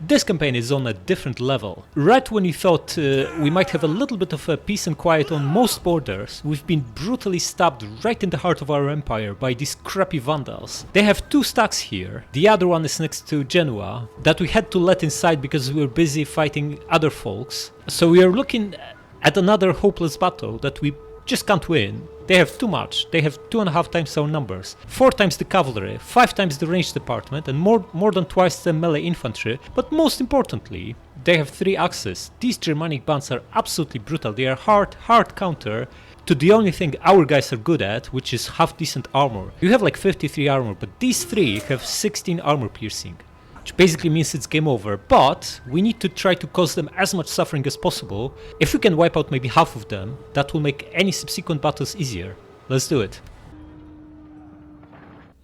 This campaign is on a different level. Right when we thought we might have a little bit of peace and quiet on most borders, we've been brutally stabbed right in the heart of our empire by these crappy Vandals. They have 2 stacks here, the other one is next to Genua, that we had to let inside because we were busy fighting other folks. So we are looking at another hopeless battle that we just can't win. They have too much. They have 2.5 times our numbers, 4 times the cavalry, 5 times the ranged department, and more than twice the melee infantry. But most importantly, they have 3 axes. These Germanic bands are absolutely brutal. They are hard counter to the only thing our guys are good at, which is half decent armor. You have like 53 armor, but these 3 have 16 armor piercing, which basically means it's game over, but we need to try to cause them as much suffering as possible. If we can wipe out maybe half of them, that will make any subsequent battles easier. Let's do it.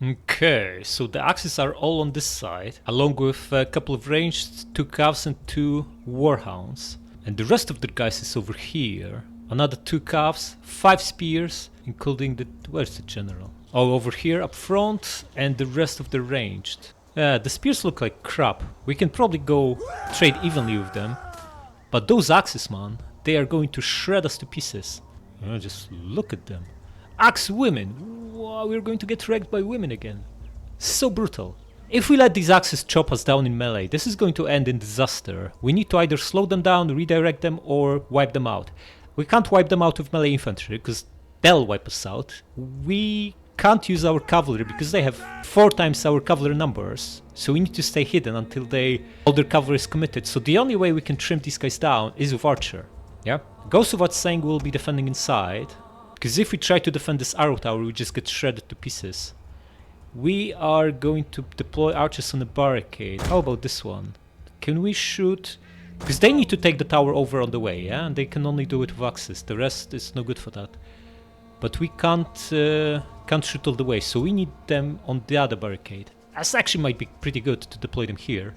Okay, so the axes are all on this side, along with a couple of ranged, 2 calves and 2 warhounds. And the rest of the guys is over here. Another 2 calves, 5 spears, including the... where's the general? Oh, over here up front, and the rest of the ranged. The spears look like crap. We can probably go trade evenly with them. But those axes, man, they are going to shred us to pieces. Just look at them. Axe women! Wow, we're going to get wrecked by women again. So brutal. If we let these axes chop us down in melee, this is going to end in disaster. We need to either slow them down, redirect them, or wipe them out. We can't wipe them out with melee infantry, because they'll wipe us out. We can't use our cavalry because they have 4 times our cavalry numbers, so we need to stay hidden until all their cavalry is committed. So the only way we can trim these guys down is with archer. Yeah, goes without saying we'll be defending inside, because if we try to defend this arrow tower we just get shredded to pieces. We are going to deploy archers on a barricade. How about this one? Can we shoot? Because they need to take the tower over on the way, yeah, and they can only do it with axes. The rest is no good for that. But we can't shoot all the way, so we need them on the other barricade. This actually might be pretty good to deploy them here.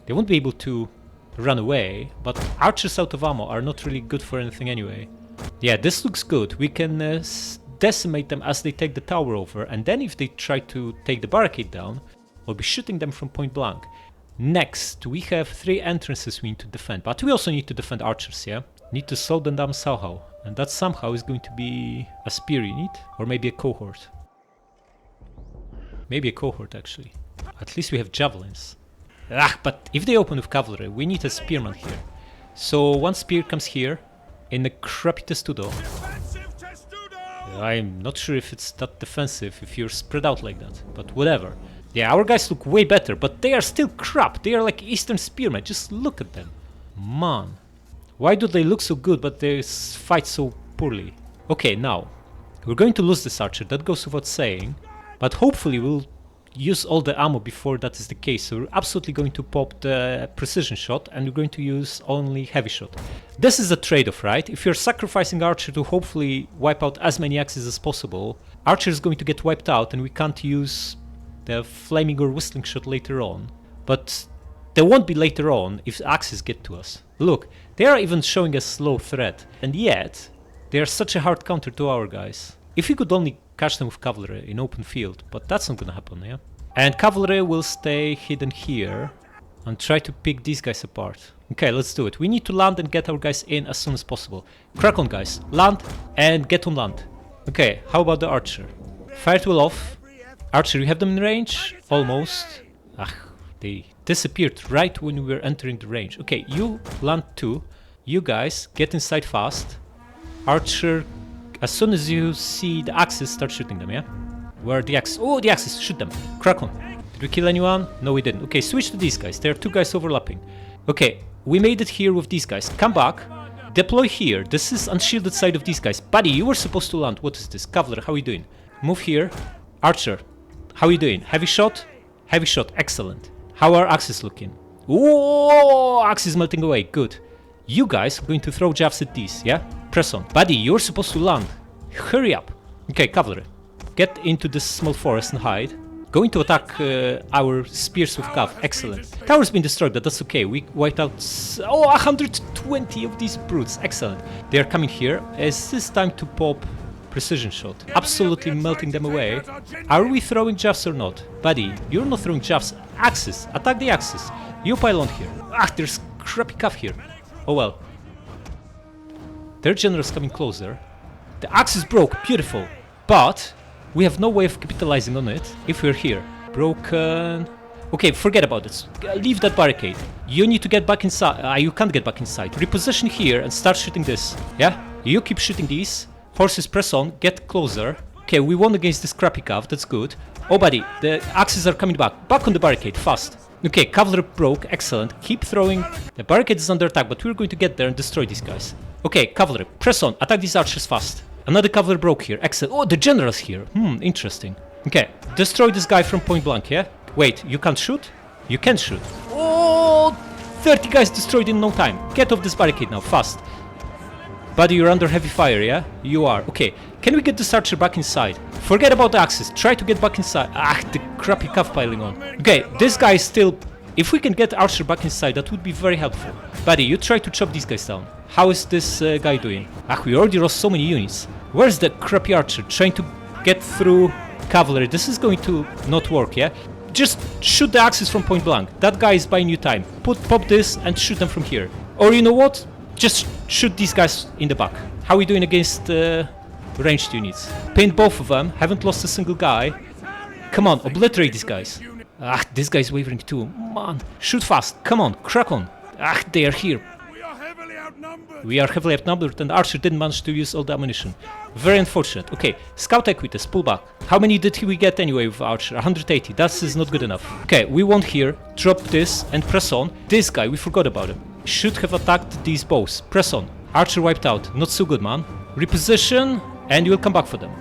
They won't be able to run away, but archers out of ammo are not really good for anything anyway. Yeah, this looks good. We can decimate them as they take the tower over, and then if they try to take the barricade down, we'll be shooting them from point blank. Next, we have 3 entrances we need to defend, but we also need to defend archers, yeah? Need to slow them down somehow. And that somehow is going to be a spear unit, or maybe a cohort. Maybe a cohort actually. At least we have javelins. But if they open with cavalry, we need a spearman here. So 1 spear comes here, in a crappy testudo. I'm not sure if it's that defensive if you're spread out like that, but whatever. Yeah, our guys look way better, but they are still crap. They are like Eastern spearmen, just look at them. Man. Why do they look so good but they fight so poorly? Okay, now, we're going to lose this archer, that goes without saying, but hopefully we'll use all the ammo before that is the case, so we're absolutely going to pop the precision shot and we're going to use only heavy shot. This is a trade-off, right? If you're sacrificing archer to hopefully wipe out as many axes as possible, archer is going to get wiped out and we can't use the flaming or whistling shot later on. But there won't be later on if axes get to us. Look, they are even showing a slow threat, and yet they are such a hard counter to our guys. If we could only catch them with cavalry in open field, but that's not gonna happen, yeah? And cavalry will stay hidden here and try to pick these guys apart. Okay, let's do it. We need to land and get our guys in as soon as possible. Crack on, guys. Land and get on land. Okay, how about the archer? Fire tool off. Archer, you have them in range? Almost. They disappeared right when we were entering the range. Okay, you land too. You guys get inside fast. Archer, as soon as you see the axes, start shooting them, yeah? Where are the axes? Oh, the axes! Shoot them! Crack on! Did we kill anyone? No, we didn't. Okay, switch to these guys. There are 2 guys overlapping. Okay, we made it here with these guys. Come back. Deploy here. This is unshielded side of these guys. Buddy, you were supposed to land. What is this? Cavalry, how are you doing? Move here. Archer, how are you doing? Heavy shot? Heavy shot. Excellent. How are axes looking? Oh, axes melting away. Good. You guys are going to throw jabs at these, yeah? Press on. Buddy, you're supposed to land. Hurry up. Okay, cavalry. Get into this small forest and hide. Going to attack our spears with cav. Excellent. Tower's been destroyed, but that's okay. We wiped out 120 of these brutes. Excellent. They are coming here. Is this time to pop precision shot? Absolutely melting them away. Are we throwing jabs or not? Buddy, you're not throwing jabs Axis. Attack the axis. You pile on here. Ah, there's crappy cav here. Oh well. Their general's coming closer. The axis broke. Beautiful. But we have no way of capitalizing on it if we're here. Broken. Okay, forget about this. Leave that barricade. You need to get back inside. You can't get back inside. Reposition here and start shooting this. Yeah? You keep shooting these. Horses press on. Get closer. Okay, we won against this crappy cav. That's good. Oh, buddy. The axes are coming back. Back on the barricade. Fast. Okay, cavalry broke. Excellent. Keep throwing. The barricade is under attack, but we're going to get there and destroy these guys. Okay, cavalry. Press on. Attack these archers fast. Another cavalry broke here. Excellent. Oh, the general's here. Interesting. Okay, destroy this guy from point blank, yeah? Wait, you can't shoot? You can shoot. Oh, 30 guys destroyed in no time. Get off this barricade now, fast. Buddy, you're under heavy fire, yeah? You are. Okay, can we get this archer back inside? Forget about the axis. Try to get back inside. Ah, the crappy cav piling on. Okay, this guy is still... If we can get archer back inside, that would be very helpful. Buddy, you try to chop these guys down. How is this guy doing? Ah, we already lost so many units. Where's the crappy archer? Trying to get through cavalry. This is going to not work, yeah? Just shoot the axis from point blank. That guy is buying you time. Pop this and shoot them from here. Or you know what? Just shoot these guys in the back. How are we doing against ranged units? Pinned both of them. Haven't lost a single guy. Come on, obliterate these guys. Ah, this guy's wavering too. Man, shoot fast. Come on, crack on. Ah, they are here. We are heavily outnumbered and Archer didn't manage to use all the ammunition. Very unfortunate. Okay, scout equities, pull back. How many did we get anyway with Archer? 180. That is not good enough. Okay, we won here. Drop this and press on. This guy, we forgot about him. Should have attacked these bows. Press on. Archer wiped out. Not so good, man. Reposition and you will come back for them.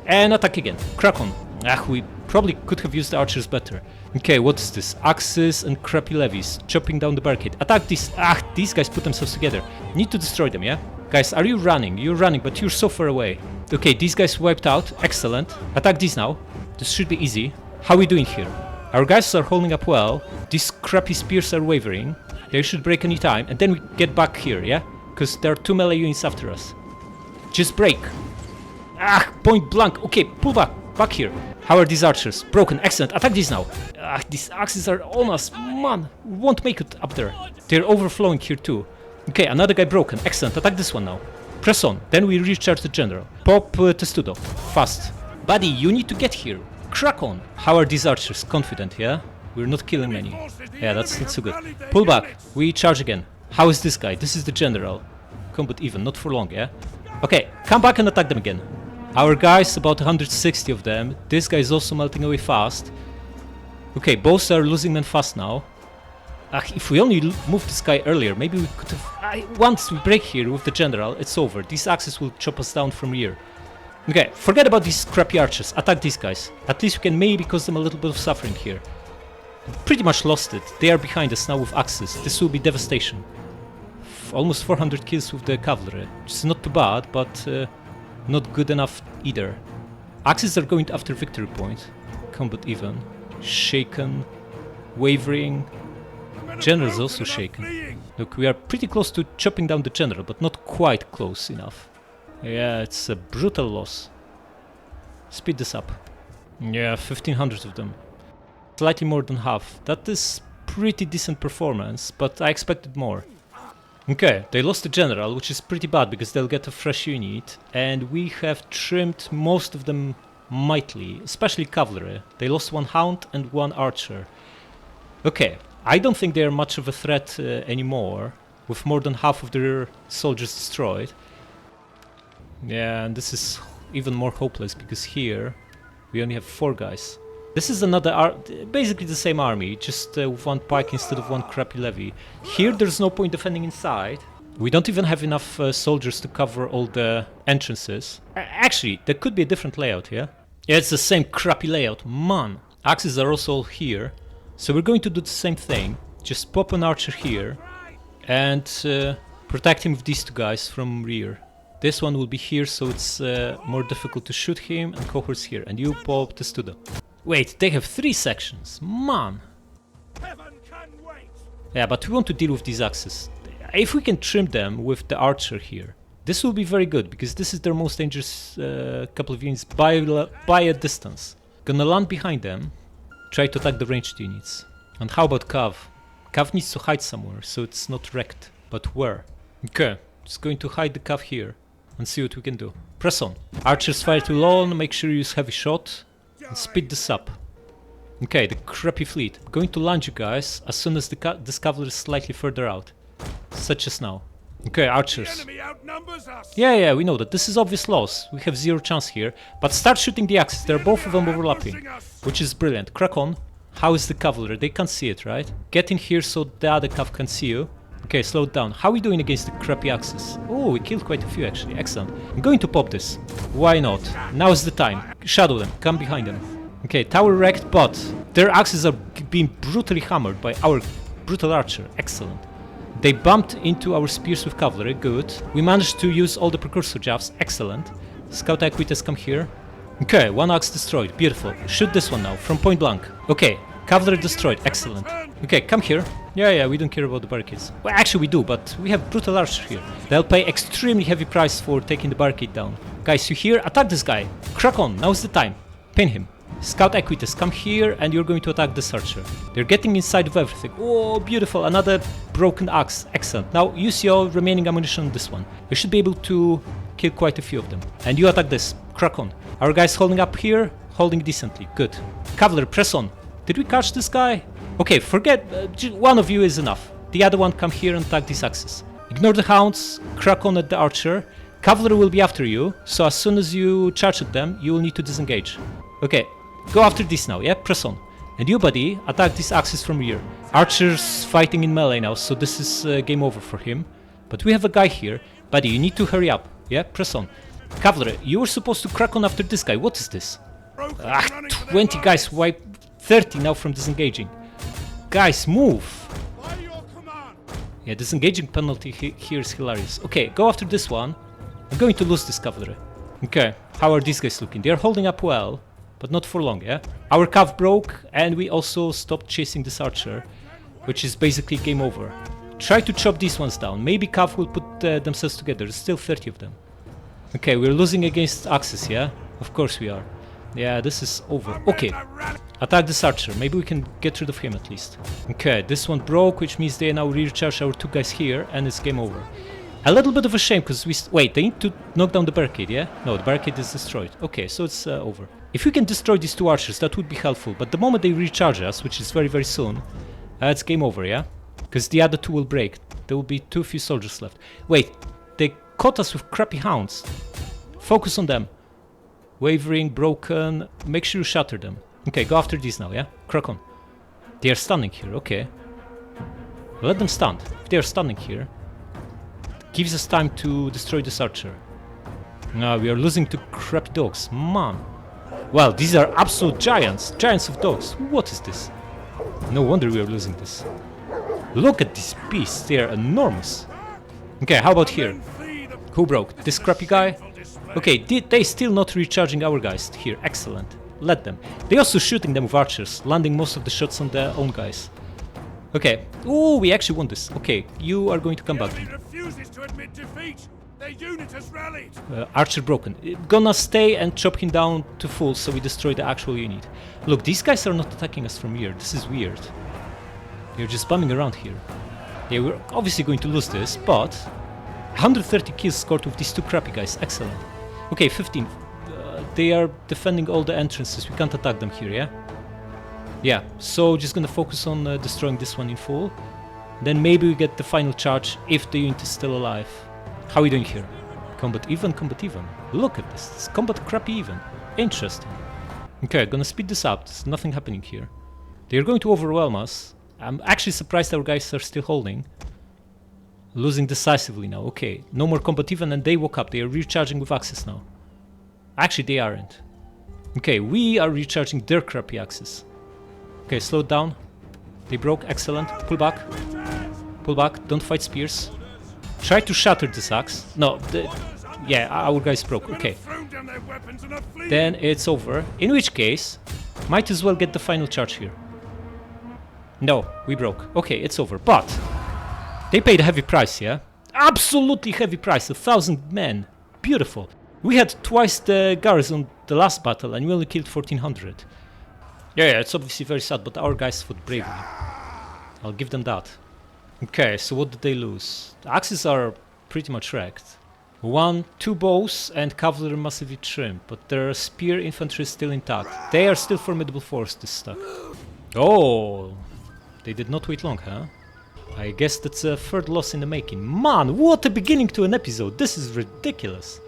And attack again. Crack on. Ah, we probably could have used the archers better. Okay, what is this? Axes and crappy levies. Chopping down the barricade. Attack these. Ah, these guys put themselves together. Need to destroy them, yeah? Guys, are you running? You're running, but you're so far away. Okay, these guys wiped out. Excellent. Attack these now. This should be easy. How are we doing here? Our guys are holding up well. These crappy spears are wavering. They should break any time. And then we get back here, yeah? Because there are 2 melee units after us. Just break. Ah, point blank. Okay, pull back. Back here. How are these archers? Broken. Excellent. Attack these now. Ah, these axes are on us. Man, we won't make it up there. They're overflowing here too. Okay, another guy broken. Excellent. Attack this one now. Press on. Then we recharge the general. Pop Testudo. Fast. Buddy, you need to get here. Crack on. How are these archers? Confident, yeah? We're not killing many. Yeah, that's not so good. Pull back. We charge again. How is this guy? This is the general. Combat even. Not for long, yeah? Okay, come back and attack them again. Our guys, about 160 of them. This guy is also melting away fast. Okay, both are losing men fast now. If we only moved this guy earlier, maybe we could have... once we break here with the general, it's over. These axes will chop us down from rear. Okay, forget about these crappy archers. Attack these guys. At least we can maybe cause them a little bit of suffering here. Pretty much lost it. They are behind us now with axes. This will be devastation. Almost 400 kills with the cavalry. Which is not too bad, but... not good enough either. Axes are going after victory point. Combat even. Shaken. Wavering. General is also shaken. Look, we are pretty close to chopping down the general, but not quite close enough. Yeah, it's a brutal loss. Speed this up. Yeah, 1500 of them. Slightly more than half. That is pretty decent performance, but I expected more. Okay, they lost the general, which is pretty bad because they'll get a fresh unit, and we have trimmed most of them mightily, especially cavalry. They lost 1 hound and 1 archer. Okay, I don't think they're much of a threat anymore, with more than half of their soldiers destroyed. Yeah, and this is even more hopeless because here we only have 4 guys. This is another, basically the same army, just with 1 pike instead of 1 crappy levy. Here there's no point defending inside. We don't even have enough soldiers to cover all the entrances. Actually, there could be a different layout, yeah? Yeah, it's the same crappy layout, man! Axes are also all here. So we're going to do the same thing. Just pop an archer here and protect him with these 2 guys from rear. This one will be here, so it's more difficult to shoot him, and cohorts here. And you pop the Testudo. Wait, they have 3 sections. Man! Yeah, but we want to deal with these axes. If we can trim them with the archer here, this will be very good, because this is their most dangerous couple of units by a distance. Gonna land behind them. Try to attack the ranged units. And how about Cav? Cav needs to hide somewhere, so it's not wrecked. But where? Okay, just going to hide the Cav here and see what we can do. Press on. Archers fire too low, make sure you use heavy shot and speed this up. Okay, the crappy fleet. I'm going to land you guys as soon as this cavalry is slightly further out. Such as now. Okay, archers. Yeah, we know that. This is obvious loss. We have zero chance here. But start shooting the axes. They're both of them overlapping. Which is brilliant. Crack on. How is the cavalry? They can't see it, right? Get in here so the other cav can see you. Okay, slow it down. How are we doing against the crappy axes? Oh, we killed quite a few actually. Excellent. I'm going to pop this. Why not? Now is the time. Shadow them. Come behind them. Okay, tower wrecked, but their axes are being brutally hammered by our brutal archer. Excellent. They bumped into our spears with cavalry. Good. We managed to use all the precursor jabs. Excellent. Scout Aquileia, come here. Okay, one axe destroyed. Beautiful. Shoot this one now, from point blank. Okay, cavalry destroyed. Excellent. Okay, come here. Yeah, we don't care about the barricades. Well, actually we do, but we have brutal archer here. They'll pay extremely heavy price for taking the barricade down. Guys, you here? Attack this guy. Crack on. Now's the time. Pin him. Scout Aquileia, come here and you're going to attack this archer. They're getting inside of everything. Oh, beautiful. Another broken axe. Excellent. Now use your remaining ammunition on this one. You should be able to kill quite a few of them. And you attack this. Crack on. Our guys holding up here, holding decently. Good. Cavalry, press on. Did we catch this guy? Okay, forget. One of you is enough. The other one come here and attack these axes. Ignore the hounds. Crack on at the archer. Cavalry will be after you. So as soon as you charge at them, you will need to disengage. Okay. Go after this now, yeah? Press on. And you, buddy, attack these axes from rear. Archer's fighting in melee now, so this is game over for him. But we have a guy here. Buddy, you need to hurry up, yeah? Press on. Cavalry, you were supposed to crack on after this guy. What is this? 20 guys, why 30 now from disengaging? Guys, move! Yeah, disengaging penalty here is hilarious. Okay, go after this one. I'm going to lose this cavalry. Okay, how are these guys looking? They are holding up well. But not for long, yeah? Our cav broke, and we also stopped chasing this archer, which is basically game over. Try to chop these ones down. Maybe cav will put themselves together. There's still 30 of them. Okay, we're losing against axes, yeah? Of course we are. Yeah, this is over. Okay, attack this archer. Maybe we can get rid of him at least. Okay, this one broke, which means they now recharge our two guys here, and it's game over. A little bit of a shame, because wait, they need to knock down the barricade, yeah? No, the barricade is destroyed. Okay, so it's over. If we can destroy these two archers, that would be helpful. But the moment they recharge us, which is very, very soon, it's game over, yeah? Because the other two will break. There will be too few soldiers left. Wait, they caught us with crappy hounds. Focus on them. Wavering, broken. Make sure you shatter them. Okay, go after these now, yeah? Crack on. They are standing here, okay. Let them stand. If they are standing here, gives us time to destroy this archer. No, we are losing to crappy dogs. Man. Well, these are absolute giants. Giants of dogs. What is this? No wonder we are losing this. Look at these beasts. They are enormous. Okay, how about here? Who broke? This crappy guy? Okay, they still not recharging our guys here. Excellent. Let them. They also shooting them with archers, landing most of the shots on their own guys. Okay. Oh, we actually won this. Okay, you are going to come back. Their unit has rallied. Archer broken. Gonna stay and chop him down to full so we destroy the actual unit. Look, these guys are not attacking us from here. This is weird. They're just bumming around here. Yeah, we're obviously going to lose this, but 130 kills scored with these two crappy guys. Excellent. Okay, 15. They are defending all the entrances. We can't attack them here, yeah? Yeah, so just gonna focus on destroying this one in full. Then maybe we get the final charge if the unit is still alive. How are we doing here? Combat even, combat even. Look at this. It's combat crappy even. Interesting. Okay, gonna speed this up. There's nothing happening here. They're going to overwhelm us. I'm actually surprised our guys are still holding. Losing decisively now. Okay, no more combat even, and they woke up. They are recharging with axes now. Actually, they aren't. Okay, we are recharging their crappy axes. Okay, slow down. They broke. Excellent. Pull back. Pull back. Don't fight spears. Try to shatter this axe. No, yeah, our guys broke. Okay. Then it's over. In which case, might as well get the final charge here. No, we broke. Okay, it's over. But they paid a heavy price, yeah? Absolutely heavy price. 1,000 men. Beautiful. We had twice the garrison the last battle and we only killed 1,400. Yeah, it's obviously very sad, but our guys fought bravely. I'll give them that. Okay, so what did they lose? The axes are pretty much wrecked. 1, 2 bows and cavalry massively trimmed, but their spear infantry is still intact. They are still formidable force, this stuff. Oh, they did not wait long, huh? I guess that's a third loss in the making. Man, what a beginning to an episode! This is ridiculous.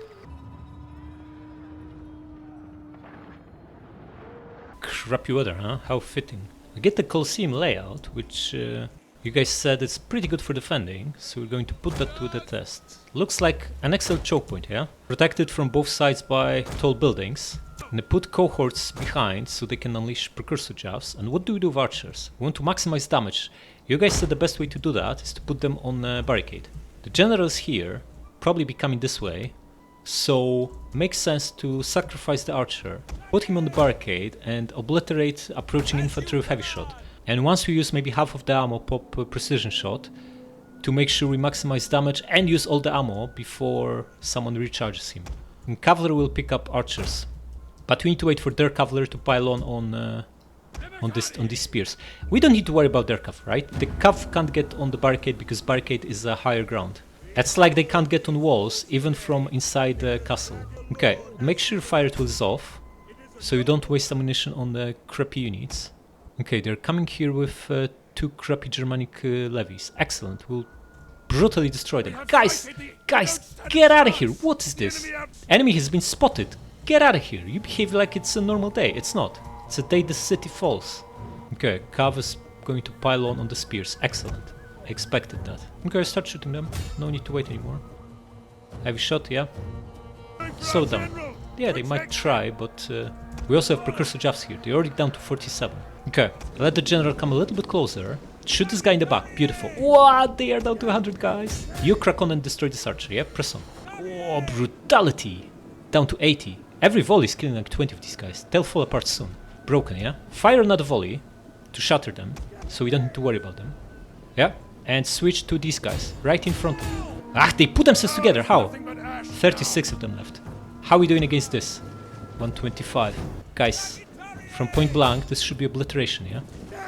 Crappy weather, huh? How fitting. We get the Colosseum layout, which you guys said it's pretty good for defending, so we're going to put that to the test. Looks like an excellent choke point, yeah? Protected from both sides by tall buildings. And they put cohorts behind so they can unleash precursor jabs. And what do we do with archers? We want to maximize damage. You guys said the best way to do that is to put them on a barricade. The general is here, probably be coming this way. So makes sense to sacrifice the archer, put him on the barricade and obliterate approaching infantry with heavy shot. And once we use maybe half of the ammo, pop a precision shot to make sure we maximize damage and use all the ammo before someone recharges him. And cavalry will pick up archers, but we need to wait for their cavalry to pile on these spears. We don't need to worry about their cav, right? The cav can't get on the barricade because barricade is a higher ground. That's like they can't get on walls even from inside the castle. Okay, make sure fire tool is off so you don't waste ammunition on the crappy units. Okay, they're coming here with 2 crappy Germanic levies. Excellent, we'll brutally destroy them. Guys, get out of here! What is this? Enemy has been spotted. Get out of here! You behave like it's a normal day. It's not. It's a day the city falls. Okay, Cav is going to pile on the spears. Excellent. I expected that. Okay, start shooting them. No need to wait anymore. Heavy shot, yeah. Slow down. Yeah, they might try, but we also have precursor jabs here. They're already down to 47. Okay, let the general come a little bit closer. Shoot this guy in the back. Beautiful. What? They are down to 100 guys. You crack on and destroy this archer, yeah? Press on. Oh, brutality. Down to 80. Every volley is killing like 20 of these guys. They'll fall apart soon. Broken, yeah? Fire another volley to shatter them, so we don't need to worry about them. Yeah? And switch to these guys, right in front of you. Ah, they put themselves together. How? 36 of them left. How are we doing against this? 125. Guys, from point blank, this should be obliteration, yeah?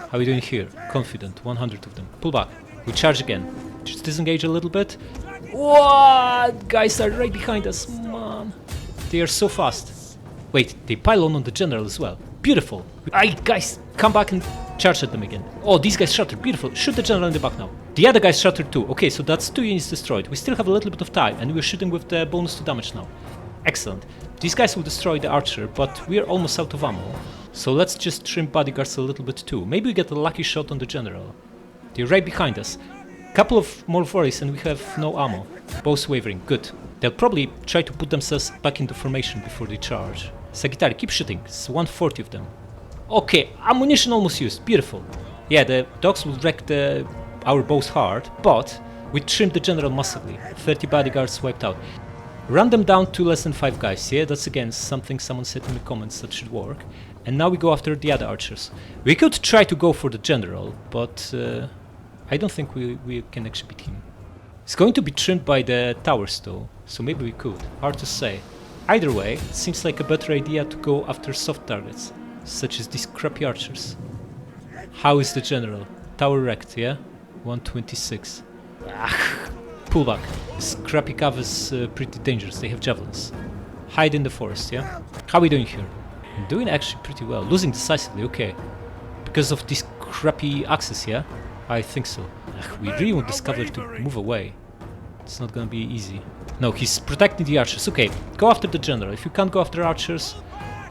How are we doing here? Confident, 100 of them. Pull back. We charge again. Just disengage a little bit. What? Guys are right behind us, man. They are so fast. Wait, they pile on the general as well. Beautiful. Guys, come back and charge at them again. Oh, these guys shattered. Beautiful. Shoot the general in the back now. The other guys shattered too. Okay, so that's 2 units destroyed. We still have a little bit of time, and we're shooting with the bonus to damage now. Excellent. These guys will destroy the archer, but we're almost out of ammo. So let's just trim bodyguards a little bit too. Maybe we get a lucky shot on the general. They're right behind us. Couple of more volleys and we have no ammo. Both wavering. Good. They'll probably try to put themselves back into formation before they charge. Sagittari, keep shooting. It's 140 of them. Okay, ammunition almost used. Beautiful. Yeah, the dogs will wreck our bows hard, but we trimmed the general massively. 30 bodyguards wiped out. Run them down to less than 5 guys, yeah? That's again something someone said in the comments that should work. And now we go after the other archers. We could try to go for the general, but I don't think we can actually beat him. It's going to be trimmed by the towers though, so maybe we could. Hard to say. Either way, it seems like a better idea to go after soft targets, such as these crappy archers. How is the general? Tower wrecked, yeah? 126. Pull back. This crappy cav is pretty dangerous, they have javelins. Hide in the forest, yeah? How are we doing here? I'm doing actually pretty well. Losing decisively, okay. Because of these crappy axes, yeah? I think so. We really want this cavalry to move away. It's not gonna be easy. No, he's protecting the archers. Okay, go after the general. If you can't go after archers,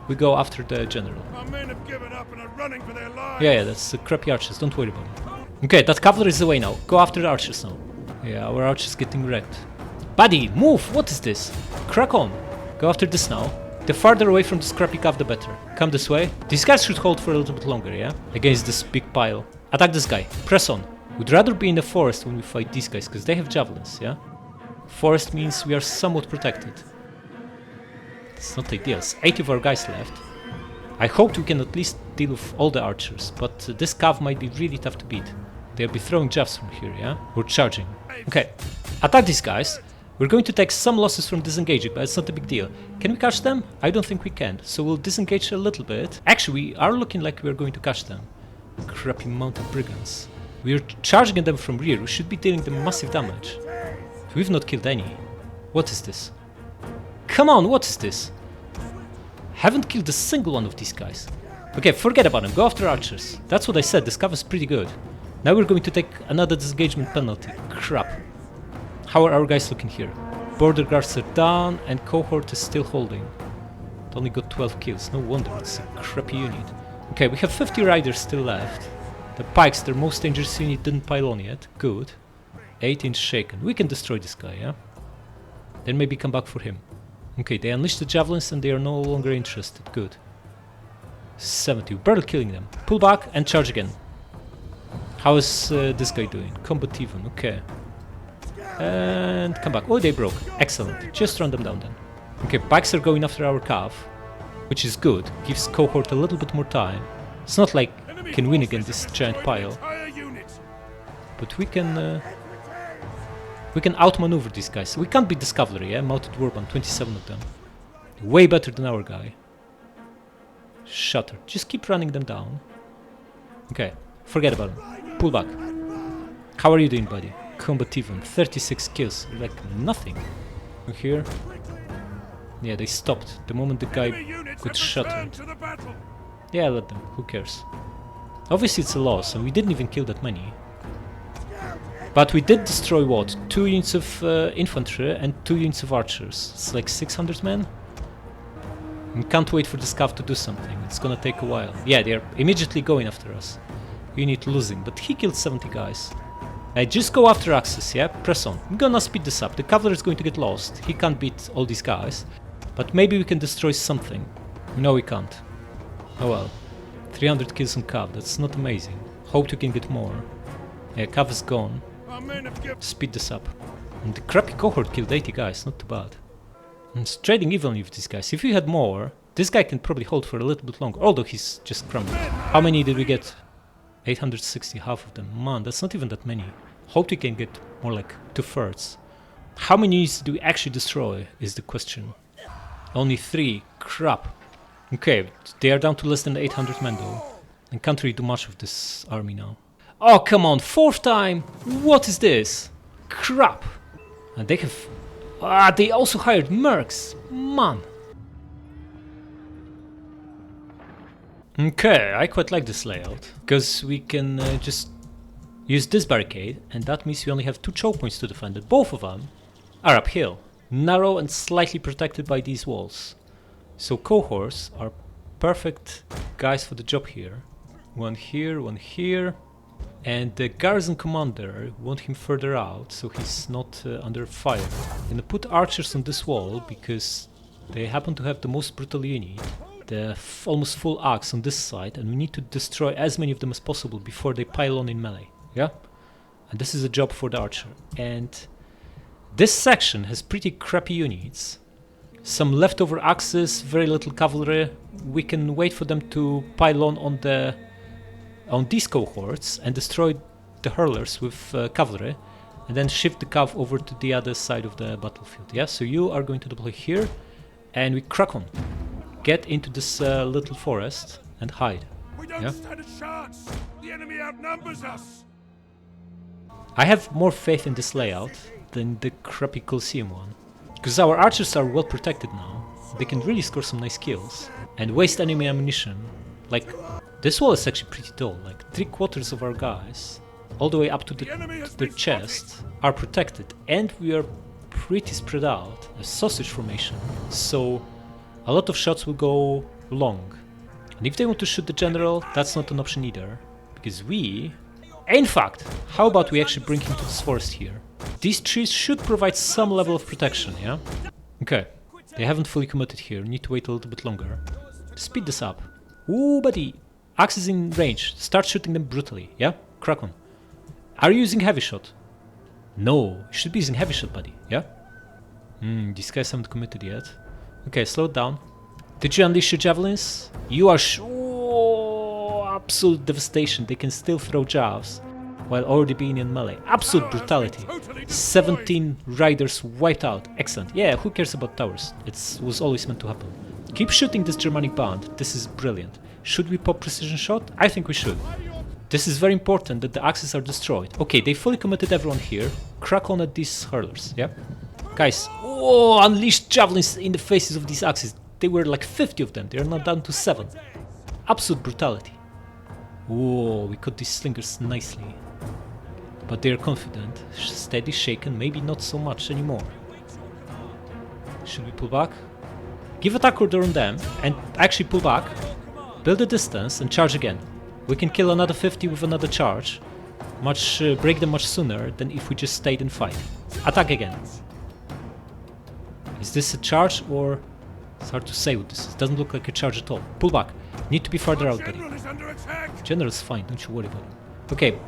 we go after the general. Our men have given up and are running for their lives. Yeah, that's the crappy archers. Don't worry about them. Okay, that cavalry is away now. Go after the archers now. Yeah, our archers getting wrecked. Buddy, move! What is this? Crack on. Go after this now. The farther away from the scrappy cav, the better. Come this way. These guys should hold for a little bit longer, yeah? Against this big pile. Attack this guy. Press on. We'd rather be in the forest when we fight these guys, because they have javelins, yeah? Forest means we are somewhat protected. It's not ideal. It's 80 of our guys left. I hoped we can at least deal with all the archers, but this cav might be really tough to beat. They'll be throwing jabs from here, yeah? We're charging. Okay. Attack these guys. We're going to take some losses from disengaging, but it's not a big deal. Can we catch them? I don't think we can, so we'll disengage a little bit. Actually, we are looking like we're going to catch them. Crappy mounted brigands. We're charging at them from rear, we should be dealing them massive damage. We've not killed any. What is this? Come on, what is this? Haven't killed a single one of these guys. Okay, forget about them, go after archers. That's what I said, this cover is pretty good. Now we're going to take another disengagement penalty. Crap. How are our guys looking here? Border guards are down and cohort is still holding. It only got 12 kills, no wonder, it's a crappy unit. Okay, we have 50 riders still left. The pikes, their most dangerous unit, didn't pile on yet. Good. 8-inch shaken. We can destroy this guy, yeah? Then maybe come back for him. Okay, they unleashed the javelins and they are no longer interested. Good. 70, barely killing them. Pull back and charge again. How is this guy doing? Combat even, okay. And come back. Oh, they broke. Excellent. Just run them down then. Okay, pikes are going after our cav, which is good. Gives cohort a little bit more time. It's not like we can win against this giant pile, but we can outmaneuver these guys. We can't beat this cavalry, yeah? Mounted warband, 27 of them. Way better than our guy. Shutter. Just keep running them down. Okay, forget about them. Pull back. How are you doing, buddy? Combat even, 36 kills, like nothing. Here. Yeah, they stopped the moment the guy got shattered. Yeah, let them, who cares. Obviously it's a loss, and we didn't even kill that many. But we did destroy what? 2 units of infantry and 2 units of archers. It's like 600 men? We can't wait for the scav to do something, it's gonna take a while. Yeah, they're immediately going after us. Unit losing, but he killed 70 guys. Just go after Axis, yeah? Press on. I'm gonna speed this up. The cavalry is going to get lost. He can't beat all these guys. But maybe we can destroy something. No, we can't. Oh well. 300 kills on cav, that's not amazing. Hoped we can get more. Yeah, cav is gone. Speed this up. And the crappy cohort killed 80 guys, not too bad. It's trading evenly with these guys. If we had more, this guy can probably hold for a little bit longer. Although he's just crumbled. How many did we get? 860, half of them. Man, that's not even that many. Hope we can get more like 2/3. How many units do we actually destroy is the question. Only 3. Crap. Okay, they are down to less than 800 men though. And can't really do much of this army now. Oh, come on, 4th time! What is this? Crap! And they have... they also hired mercs! Man! Okay, I quite like this layout, because we can just use this barricade, and that means we only have 2 choke points to defend it. Both of them are uphill, narrow and slightly protected by these walls. So cohorts are perfect guys for the job here. One here, and the garrison commander, want him further out, so he's not under fire. I'm gonna put archers on this wall, because they happen to have the most brutal unit. The almost full axe on this side, and we need to destroy as many of them as possible before they pile on in melee, yeah? And this is a job for the archer. And this section has pretty crappy units. Some leftover axes, very little cavalry. We can wait for them to pile on these cohorts and destroy the hurlers with cavalry, and then shift the cav over to the other side of the battlefield, yeah? So you are going to deploy here, and we crack on. Get into this little forest and hide. We don't stand a chance. The enemy outnumbers us. I have more faith in this layout than the crappy Colosseum one, because our archers are well protected now. They can really score some nice kills and waste enemy ammunition. Like, this wall is actually pretty tall. Like 3/4 of our guys, all the way up to their chest, are protected, and we are pretty spread out, a sausage formation. So a lot of shots will go long. And if they want to shoot the general, that's not an option either. Because we... In fact, how about we actually bring him to this forest here? These trees should provide some level of protection, yeah? Okay, they haven't fully committed here, need to wait a little bit longer. Speed this up. Ooh, buddy! Axe is in range, start shooting them brutally, yeah? Crack on. Are you using heavy shot? No, you should be using heavy shot, buddy, yeah? These guys haven't committed yet. Okay, slow it down. Did you unleash your javelins? You are absolute devastation. They can still throw javes. while already being in melee. Absolute brutality. 17 riders wiped out. Excellent. Yeah, who cares about towers? It was always meant to happen. Keep shooting this Germanic band. This is brilliant. Should we pop precision shot? I think we should. This is very important that the axes are destroyed. Okay, they fully committed everyone here. Crack on at these hurlers, yeah? Guys, oh, unleashed javelins in the faces of these axes. They were like 50 of them. They are now down to 7. Absolute brutality. Whoa, we cut these slingers nicely. But they are confident. Steady, shaken, maybe not so much anymore. Should we pull back? Give attack order on them and actually pull back. Build a distance and charge again. We can kill another 50 with another charge. Break them much sooner than if we just stayed and fight. Attack again. Is this a charge or... It's hard to say what this is. Doesn't look like a charge at all. Pull back. Need to be farther out, buddy. General's fine, don't you worry about him. Okay,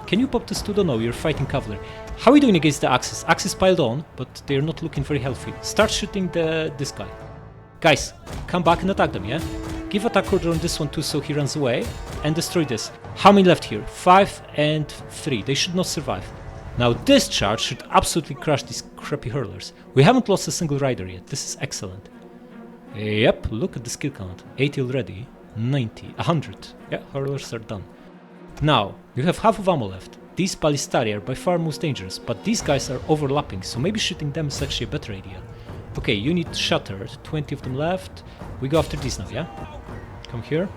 can you pop this to? No, you're fighting cavalry. How are we doing against the Axis? Axis piled on, but they're not looking very healthy. Start shooting this guy. Guys, come back and attack them, yeah? Give attack order on this one too so he runs away and destroy this. How many left here? 5 and 3. They should not survive. Now this charge should absolutely crush these crappy hurlers. We haven't lost a single rider yet. This is excellent. Yep, look at the skill count. 80 already. 90. 100. Yeah, hurlers are done. Now, you have half of ammo left. These ballistari are by far most dangerous, but these guys are overlapping, so maybe shooting them is actually a better idea. Okay, you need shattered. 20 of them left. We go after these now, yeah? Come here.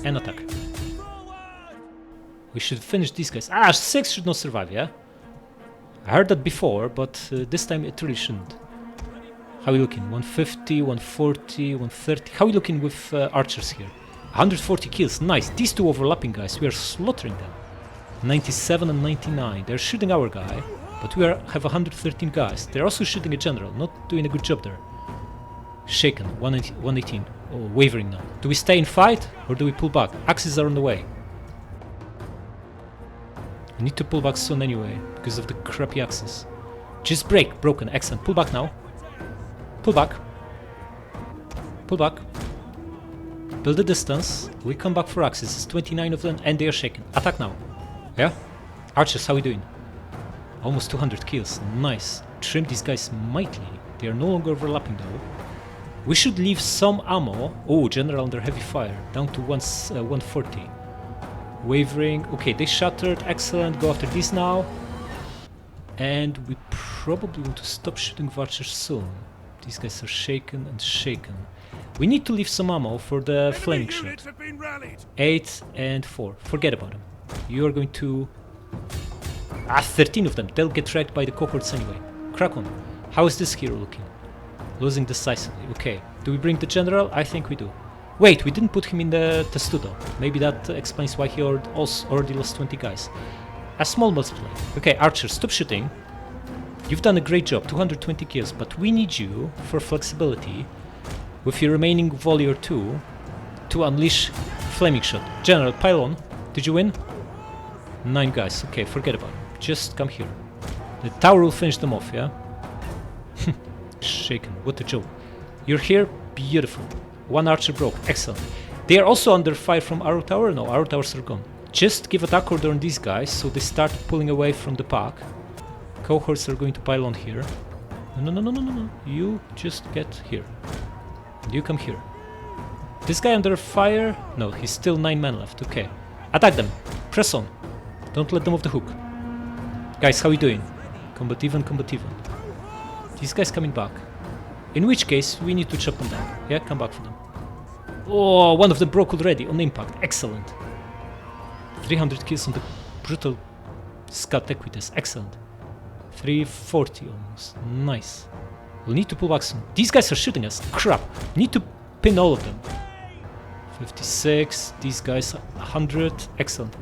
And attack. We should finish these guys. 6 should not survive, yeah? I heard that before, but this time it really shouldn't. How are we looking? 150, 140, 130. How are we looking with archers here? 140 kills, nice. These two overlapping guys, we are slaughtering them. 97 and 99. They're shooting our guy, but we have 113 guys. They're also shooting a general, not doing a good job there. Shaken, 118. Oh, wavering now. Do we stay and fight, or do we pull back? Axes are on the way. I need to pull back soon anyway, because of the crappy axes. Just break, broken, excellent. Pull back now. Pull back. Pull back. Build a distance. We come back for axes. It's 29 of them, and they are shaken. Attack now. Yeah? Archers, how are we doing? Almost 200 kills. Nice. Trim these guys mightily. They are no longer overlapping though. We should leave some ammo. Oh, general under heavy fire. Down to 140. Wavering. Okay, they shattered. Excellent. Go after these now. And we probably want to stop shooting with archers soon. These guys are shaken and shaken. We need to leave some ammo for the flaming shot. 8 and 4. Forget about them. You are going to... 13 of them. They'll get wrecked by the cohorts anyway. Crack on. How is this hero looking? Losing decisively. Okay. Do we bring the general? I think we do. Wait, we didn't put him in the testudo. Maybe that explains why he already lost 20 guys. A small multiplier. Okay, archers, stop shooting. You've done a great job, 220 kills, but we need you for flexibility with your remaining volley or two to unleash flaming shot. General, pile on. Did you win? 9 guys. Okay, forget about it. Just come here. The tower will finish them off, yeah? Shaken. What a joke. You're here? Beautiful. 1 archer broke. Excellent. They are also under fire from arrow tower? No, arrow towers are gone. Just give attack order on these guys so they start pulling away from the pack. Cohorts are going to pile on here. No. You just get here. You come here. This guy under fire? No, he's still 9 men left. Okay. Attack them. Press on. Don't let them off the hook. Guys, how are we doing? Combat even, combat even. These guys coming back. In which case, we need to chop them down. Yeah, come back for them. Oh, one of them broke already on impact. Excellent. 300 kills on the brutal Scout Equites. Excellent. 340 almost. Nice. We'll need to pull back soon. These guys are shooting us. Crap. Need to pin all of them. 56. These guys 100. Excellent.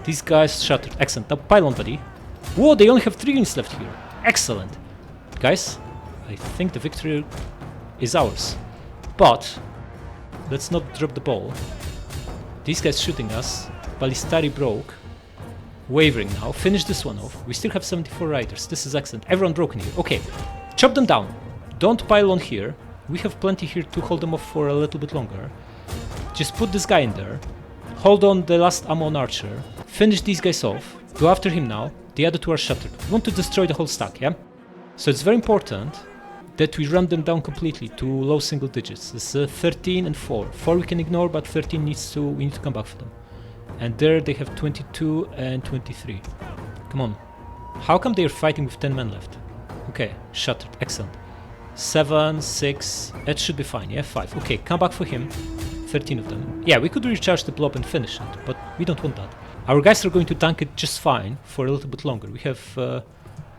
These guys shattered. Excellent. Now pile on, buddy. Whoa, they only have 3 units left here. Excellent. Guys, I think the victory is ours. But let's not drop the ball. These guys shooting us. Ballistari broke. Wavering now. Finish this one off. We still have 74 riders. This is excellent. Everyone broken here. Okay. Chop them down. Don't pile on here. We have plenty here to hold them off for a little bit longer. Just put this guy in there. Hold on the last ammo on archer. Finish these guys off. Go after him now. The other two are shattered. We want to destroy the whole stack, yeah? So it's very important that we run them down completely to low single digits. It's 13 and 4. 4 we can ignore, but 13 we need to come back for them. And there they have 22 and 23. Come on. How come they are fighting with 10 men left? Okay, shattered. Excellent. 7, 6. That should be fine, yeah? 5. Okay, come back for him. 13 of them. Yeah, we could recharge the blob and finish it, but we don't want that. Our guys are going to tank it just fine for a little bit longer. We have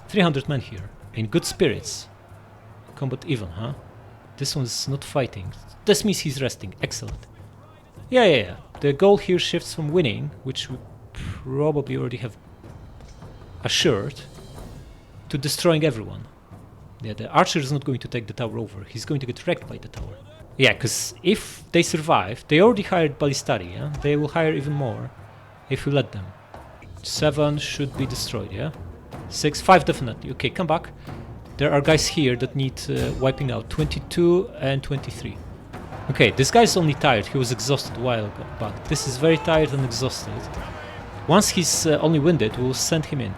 300 men here. In good spirits. Combat even, huh? This one's not fighting. This means he's resting. Excellent. Yeah. The goal here shifts from winning, which we probably already have assured, to destroying everyone. Yeah, the archer is not going to take the tower over. He's going to get wrecked by the tower. Yeah, because if they survive, they already hired Ballistari, yeah? They will hire even more if we let them. 7 should be destroyed, yeah? 6, 5 definitely. Okay, come back. There are guys here that need wiping out. 22 and 23. Okay, this guy's only tired. He was exhausted a while back. This is very tired and exhausted. Once he's only winded, we'll send him in.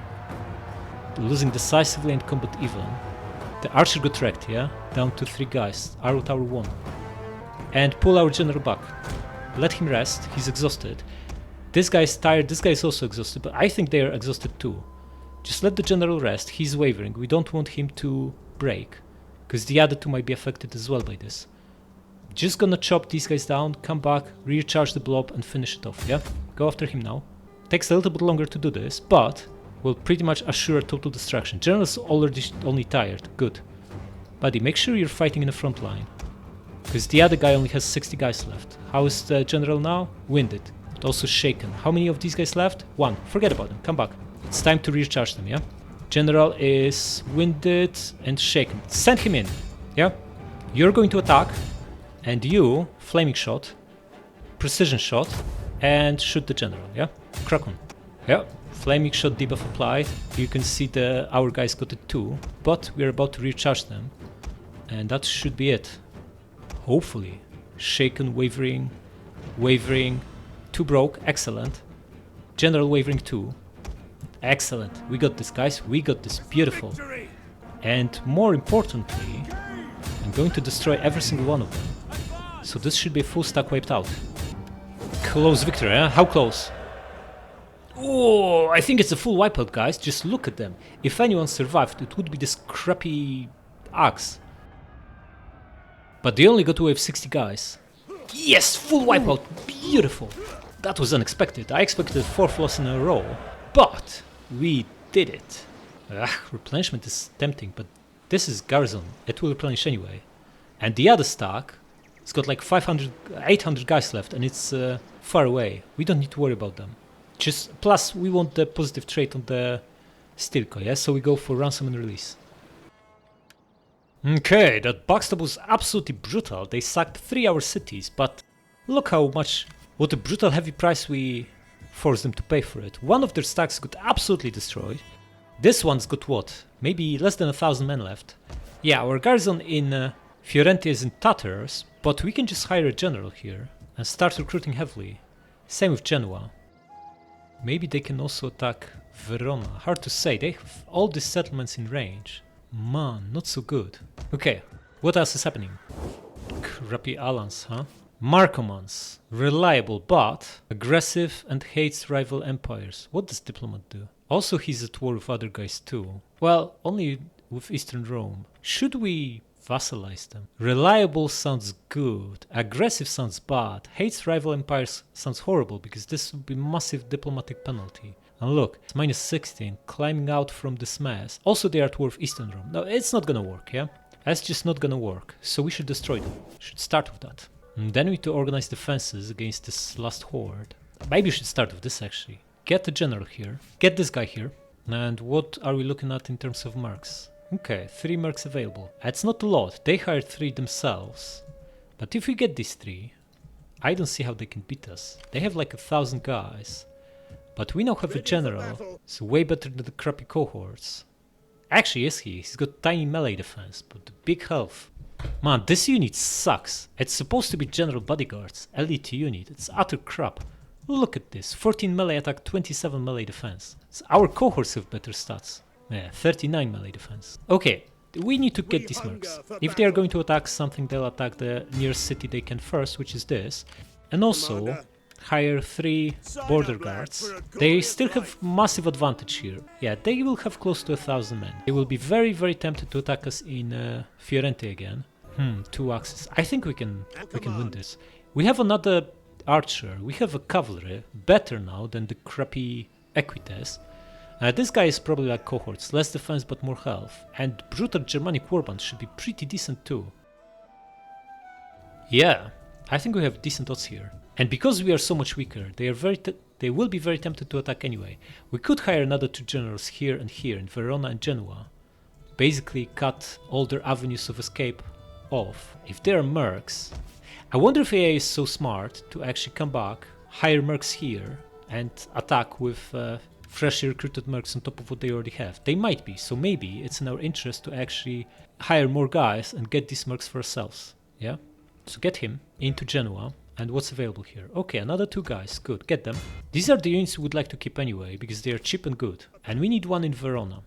Losing decisively and combat even. The archer got wrecked, yeah? Down to 3 guys. Arrow tower 1. And pull our general back. Let him rest. He's exhausted. This guy is tired. This guy is also exhausted. But I think they are exhausted too. Just let the general rest. He's wavering. We don't want him to break. Because the other two might be affected as well by this. Just gonna chop these guys down. Come back. Recharge the blob and finish it off, yeah? Go after him now. Takes a little bit longer to do this. But will pretty much assure total destruction. General's already only tired. Good. Buddy, make sure you're fighting in the front line. Because the other guy only has 60 guys left. How is the general now? Winded. But also shaken. How many of these guys left? 1. Forget about them. Come back. It's time to recharge them, yeah? General is winded and shaken. Send him in. Yeah? You're going to attack. And you, flaming shot, precision shot, and shoot the general, yeah? Crack on. Yeah. Flaming shot debuff applied. You can see our guys got it too. But we're about to recharge them. And that should be it. Hopefully. Shaken, wavering. 2 broke. Excellent. General wavering 2. Excellent. We got this, guys. We got this. Beautiful. And more importantly, I'm going to destroy every single one of them. So this should be a full stack wiped out. Close victory, eh? How close? Oh, I think it's a full wipeout, guys. Just look at them. If anyone survived, it would be this crappy axe. But they only got away with 60 guys. Yes, full wipeout. Beautiful. That was unexpected. I expected 4th loss in a row. But we did it. Replenishment is tempting, but this is garrison. It will replenish anyway. And the other stack, it's got like 800 guys left, and it's far away. We don't need to worry about them. Just plus we want the positive trait on the Stilko, yeah? So we go for ransom and release. Okay, that backstab was absolutely brutal. They sacked 3 our cities, but look what a brutal heavy price we forced them to pay for it. One of their stacks got absolutely destroyed. This one's got what? Maybe less than 1,000 men left. Yeah, our garrison in Fiorentia is in tatters, but we can just hire a general here and start recruiting heavily. Same with Genua. Maybe they can also attack Verona. Hard to say, they have all these settlements in range. Man, not so good. Okay, what else is happening? Crappy alliance, huh? Markomans. Reliable, but aggressive and hates rival empires. What does Diplomat do? Also he's at war with other guys too. Well, only with Eastern Rome. Should we vassalize them? Reliable sounds good. Aggressive sounds bad. Hates rival empires sounds horrible because this would be massive diplomatic penalty. And look, it's minus 16, climbing out from this mess. Also they are at war with Eastern Rome. No, it's not gonna work, yeah? That's just not gonna work. So we should destroy them. Should start with that. And then we need to organize defenses against this last horde. Maybe we should start with this actually. Get a general here. Get this guy here. And what are we looking at in terms of mercs? Okay, 3 mercs available. It's not a lot. They hired 3 themselves. But if we get these 3, I don't see how they can beat us. They have like 1,000 guys. But we now have a general. It's way better than the crappy cohorts. Actually, is he? He's got tiny melee defense, but big health. Man, this unit sucks. It's supposed to be general bodyguards. Elite unit. It's utter crap. Look at this, 14 melee attack, 27 melee defense. So our cohorts have better stats. Yeah, 39 melee defense. Okay, we need to get these mercs. If they are going to attack something, they'll attack the nearest city they can first, which is this. And also hire 3 border guards. They still have massive advantage here. Yeah, they will have close to 1,000 men. They will be very, very tempted to attack us in Fiorentia again. 2 axes. I think we can win this. We have another archer. We have a cavalry. Better now than the crappy equites. This guy is probably like cohorts. Less defense but more health. And brutal Germanic warband should be pretty decent too. Yeah, I think we have decent odds here. And because we are so much weaker, they will be very tempted to attack anyway. We could hire another 2 generals here and here in Verona and Genua. Basically cut all their avenues of escape off. If they are mercs, I wonder if AI is so smart to actually come back, hire mercs here and attack with freshly recruited mercs on top of what they already have. They might be, so maybe it's in our interest to actually hire more guys and get these mercs for ourselves. Yeah? So get him into Genua. And what's available here? Okay, another 2 guys. Good, get them. These are the units we would like to keep anyway, because they are cheap and good. And we need one in Verona.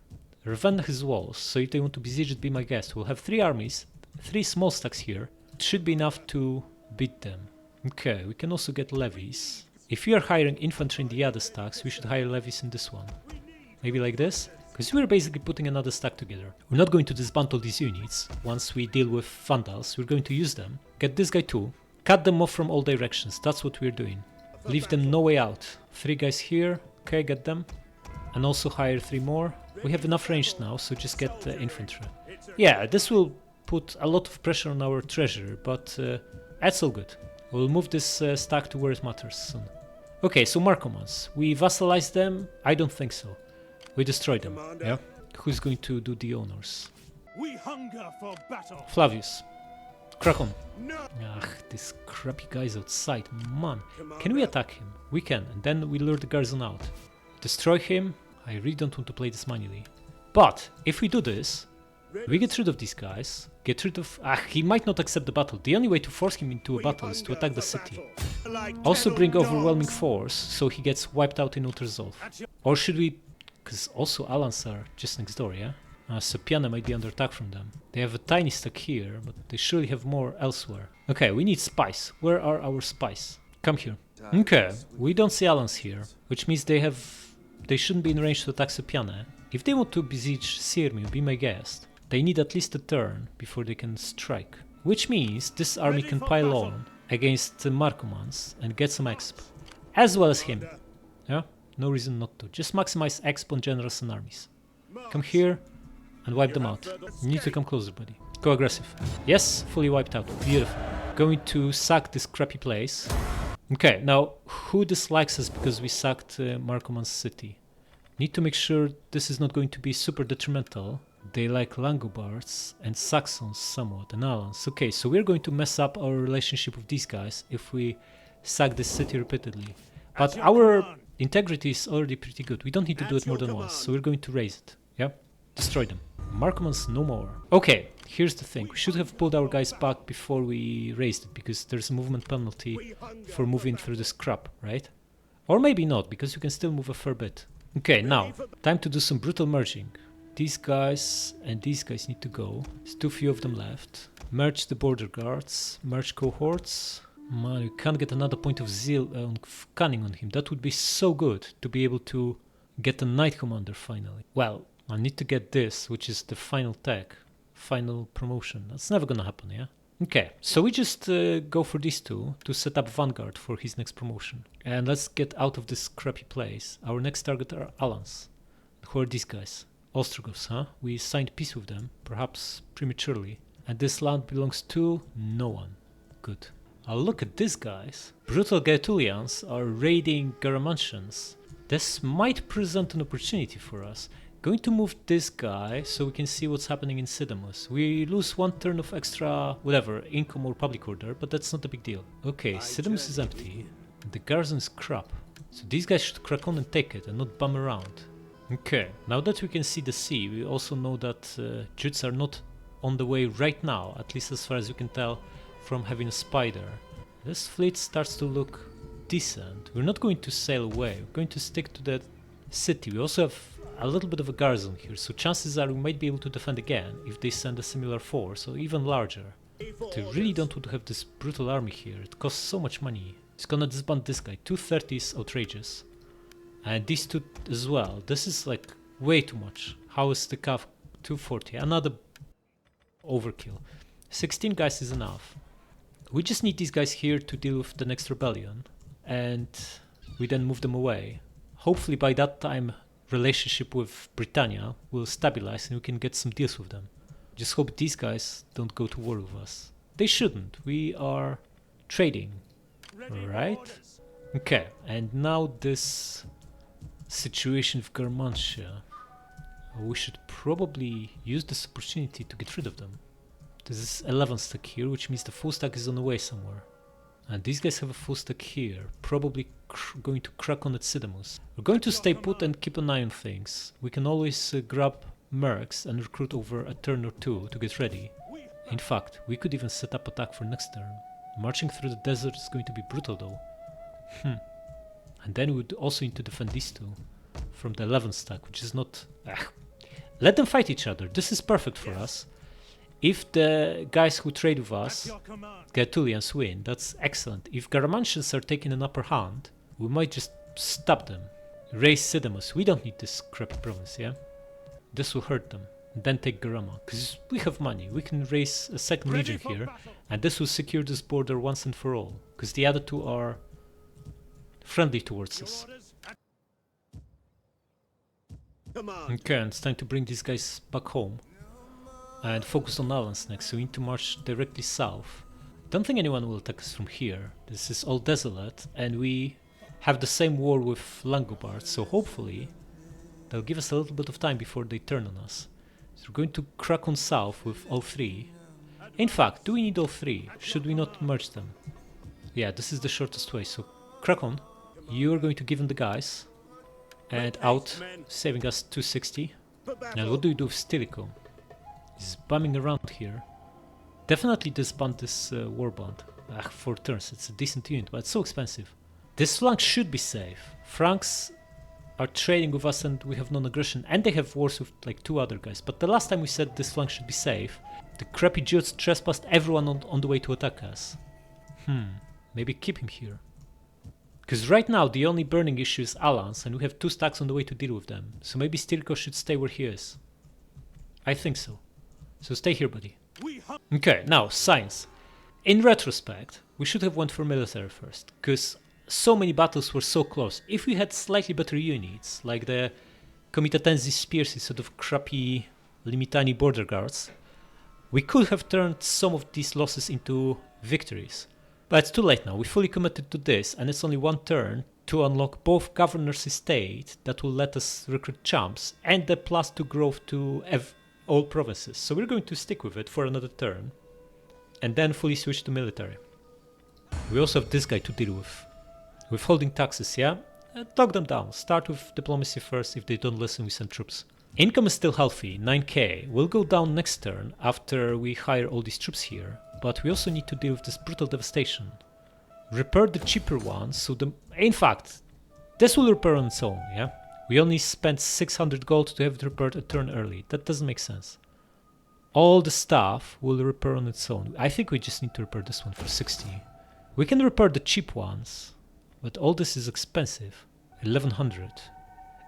Revenge his walls, so if they want to besiege it, be my guest. We'll have 3 armies, 3 small stacks here. It should be enough to beat them. Okay, we can also get levies. If we are hiring infantry in the other stacks, we should hire levies in this one. Maybe like this? Because we're basically putting another stack together. We're not going to dismantle these units. Once we deal with Vandals, we're going to use them. Get this guy too. Cut them off from all directions, that's what we're doing. Leave them no way out. 3 guys here, okay, get them. And also hire 3 more. We have enough range now, so just get infantry. Yeah, this will put a lot of pressure on our treasure, but that's all good. We'll move this stack to where it matters soon. Okay, so Marcomanns. We vassalize them? I don't think so. We destroy them, yeah? Who's going to do the honors? We hunger for battle. Flavius. Crack on. Ugh, this crappy guy's outside, man. Can we attack him? We can, and then we lure the garrison out. Destroy him? I really don't want to play this manually. But, if we do this, we get rid of these guys, get rid of... he might not accept the battle. The only way to force him into a battle is to attack the city. Also bring overwhelming force, so he gets wiped out in Unterzolf. Or should we... Because also Alans are just next door, yeah? Sopiana might be under attack from them. They have a tiny stack here, but they surely have more elsewhere. Okay, we need spies. Where are our spies? Come here. Okay, we don't see Alans here, which means they shouldn't be in range to attack Sopiana. If they want to besiege Sirmium, be my guest, they need at least a turn before they can strike. Which means this army can pile on against Marcomanns and get some exp. As well as him. Yeah? No reason not to. Just maximize exp on generals and armies. Come here and wipe them out. You need to come closer, buddy. Go aggressive. Yes, fully wiped out. Beautiful. Going to sack this crappy place. Okay, now who dislikes us because we sacked Marcomanns city? Need to make sure this is not going to be super detrimental. They like Langobards and Saxons somewhat, and Alans. Okay, so we're going to mess up our relationship with these guys if we sack this city repeatedly. But our integrity is already pretty good. We don't need to do it more than once, so we're going to raise it. Yeah? Destroy them. Marcomanns no more. Okay, here's the thing. We should have pulled our guys back before we raised it, because there's a movement penalty for moving through this crap, right? Or maybe not, because you can still move a fair bit. Okay, now, time to do some brutal merging. These guys and these guys need to go. There's too few of them left. Merge the border guards, merge cohorts. Man, you can't get another point of zeal cunning on him. That would be so good to be able to get a knight commander finally. Well, I need to get this, which is the final tech, final promotion. That's never gonna happen, yeah? Okay, so we just go for these two to set up Vanguard for his next promotion. And let's get out of this crappy place. Our next target are Alans. Who are these guys? Ostrogoths, huh? We signed peace with them, perhaps prematurely. And this land belongs to no one. Good. Look at these guys. Brutal Gaetulians are raiding Garamantians. This might present an opportunity for us. Going to move this guy so we can see what's happening in Sidamus. We lose 1 turn of extra, whatever, income or public order, but that's not a big deal. Okay, Sidamus is empty. The garrison is crap. So these guys should crack on and take it and not bum around. Okay, now that we can see the sea, we also know that Jutes are not on the way right now, at least as far as you can tell from having a spider. This fleet starts to look decent. We're not going to sail away. We're going to stick to the city. We also have a little bit of a garrison here, so chances are we might be able to defend again if they send a similar force, or even larger. But I really don't want to have this brutal army here. It costs so much money. It's gonna disband this guy. 230 is outrageous. And these two as well. This is like way too much. How is the calf? 240. Another overkill. 16 guys is enough. We just need these guys here to deal with the next rebellion. And we then move them away. Hopefully by that time relationship with Britannia will stabilize and we can get some deals with them. Just hope these guys don't go to war with us. They shouldn't. We are trading. Right? Okay, and now this situation with Germancia. We should probably use this opportunity to get rid of them. This is 11 stack here, which means the full stack is on the way somewhere. And these guys have a full stack here, probably going to crack on at Sidamus. We're going to stay put and keep an eye on things. We can always grab mercs and recruit over a turn or two to get ready. In fact, we could even set up attack for next turn. Marching through the desert is going to be brutal though. And then we would also need to defend these two from the 11 stack, which is not... Let them fight each other. This is perfect for us. If the guys who trade with us, Gaetulians, win, that's excellent. If Garamantians are taking an upper hand, we might just stop them. Raise Sidamus. We don't need this crappy province, yeah? This will hurt them. And then take Garama, because we have money. We can raise a second legion here, and this will secure this border once and for all, because the other two are friendly towards us. Okay, and it's time to bring these guys back home and focus on Alans next, so we need to march directly south. Don't think anyone will attack us from here. This is all desolate, and we have the same war with Langobards, so hopefully they'll give us a little bit of time before they turn on us. So we're going to crack on south with all three. In fact, do we need all three? Should we not merge them? Yeah, this is the shortest way, so crack on. You are going to give them the guys. And out, saving us 260. And what do we do with Stilicho? He's bumming around here. Definitely disband this warband. 4 turns, it's a decent unit, but it's so expensive. This flank should be safe. Franks are trading with us and we have non-aggression, and they have wars with like 2 other guys. But the last time we said this flank should be safe, the crappy Jutes trespassed everyone on the way to attack us. Maybe keep him here. Because right now the only burning issue is Alans, and we have 2 stacks on the way to deal with them. So maybe Stilicho should stay where he is. I think so. So stay here, buddy. Okay, now science. In retrospect, we should have went for military first, because so many battles were so close. If we had slightly better units, like the Comitatensi Spears instead of crappy Limitani border guards, we could have turned some of these losses into victories. But it's too late now. We fully committed to this, and it's only 1 turn to unlock both Governor's Estate that will let us recruit champs and the +2 growth to all provinces. So we're going to stick with it for another turn and then fully switch to military. We also have this guy to deal with. Withholding taxes, yeah? Talk them down. Start with diplomacy first. If they don't listen, we send troops. Income is still healthy, 9k. We'll go down next turn after we hire all these troops here. But we also need to deal with this brutal devastation. Repair the cheaper ones, so in fact, this will repair on its own, yeah? We only spent 600 gold to have it repaired a turn early. That doesn't make sense. All the stuff will repair on its own. I think we just need to repair this one for 60. We can repair the cheap ones, but all this is expensive. 1100.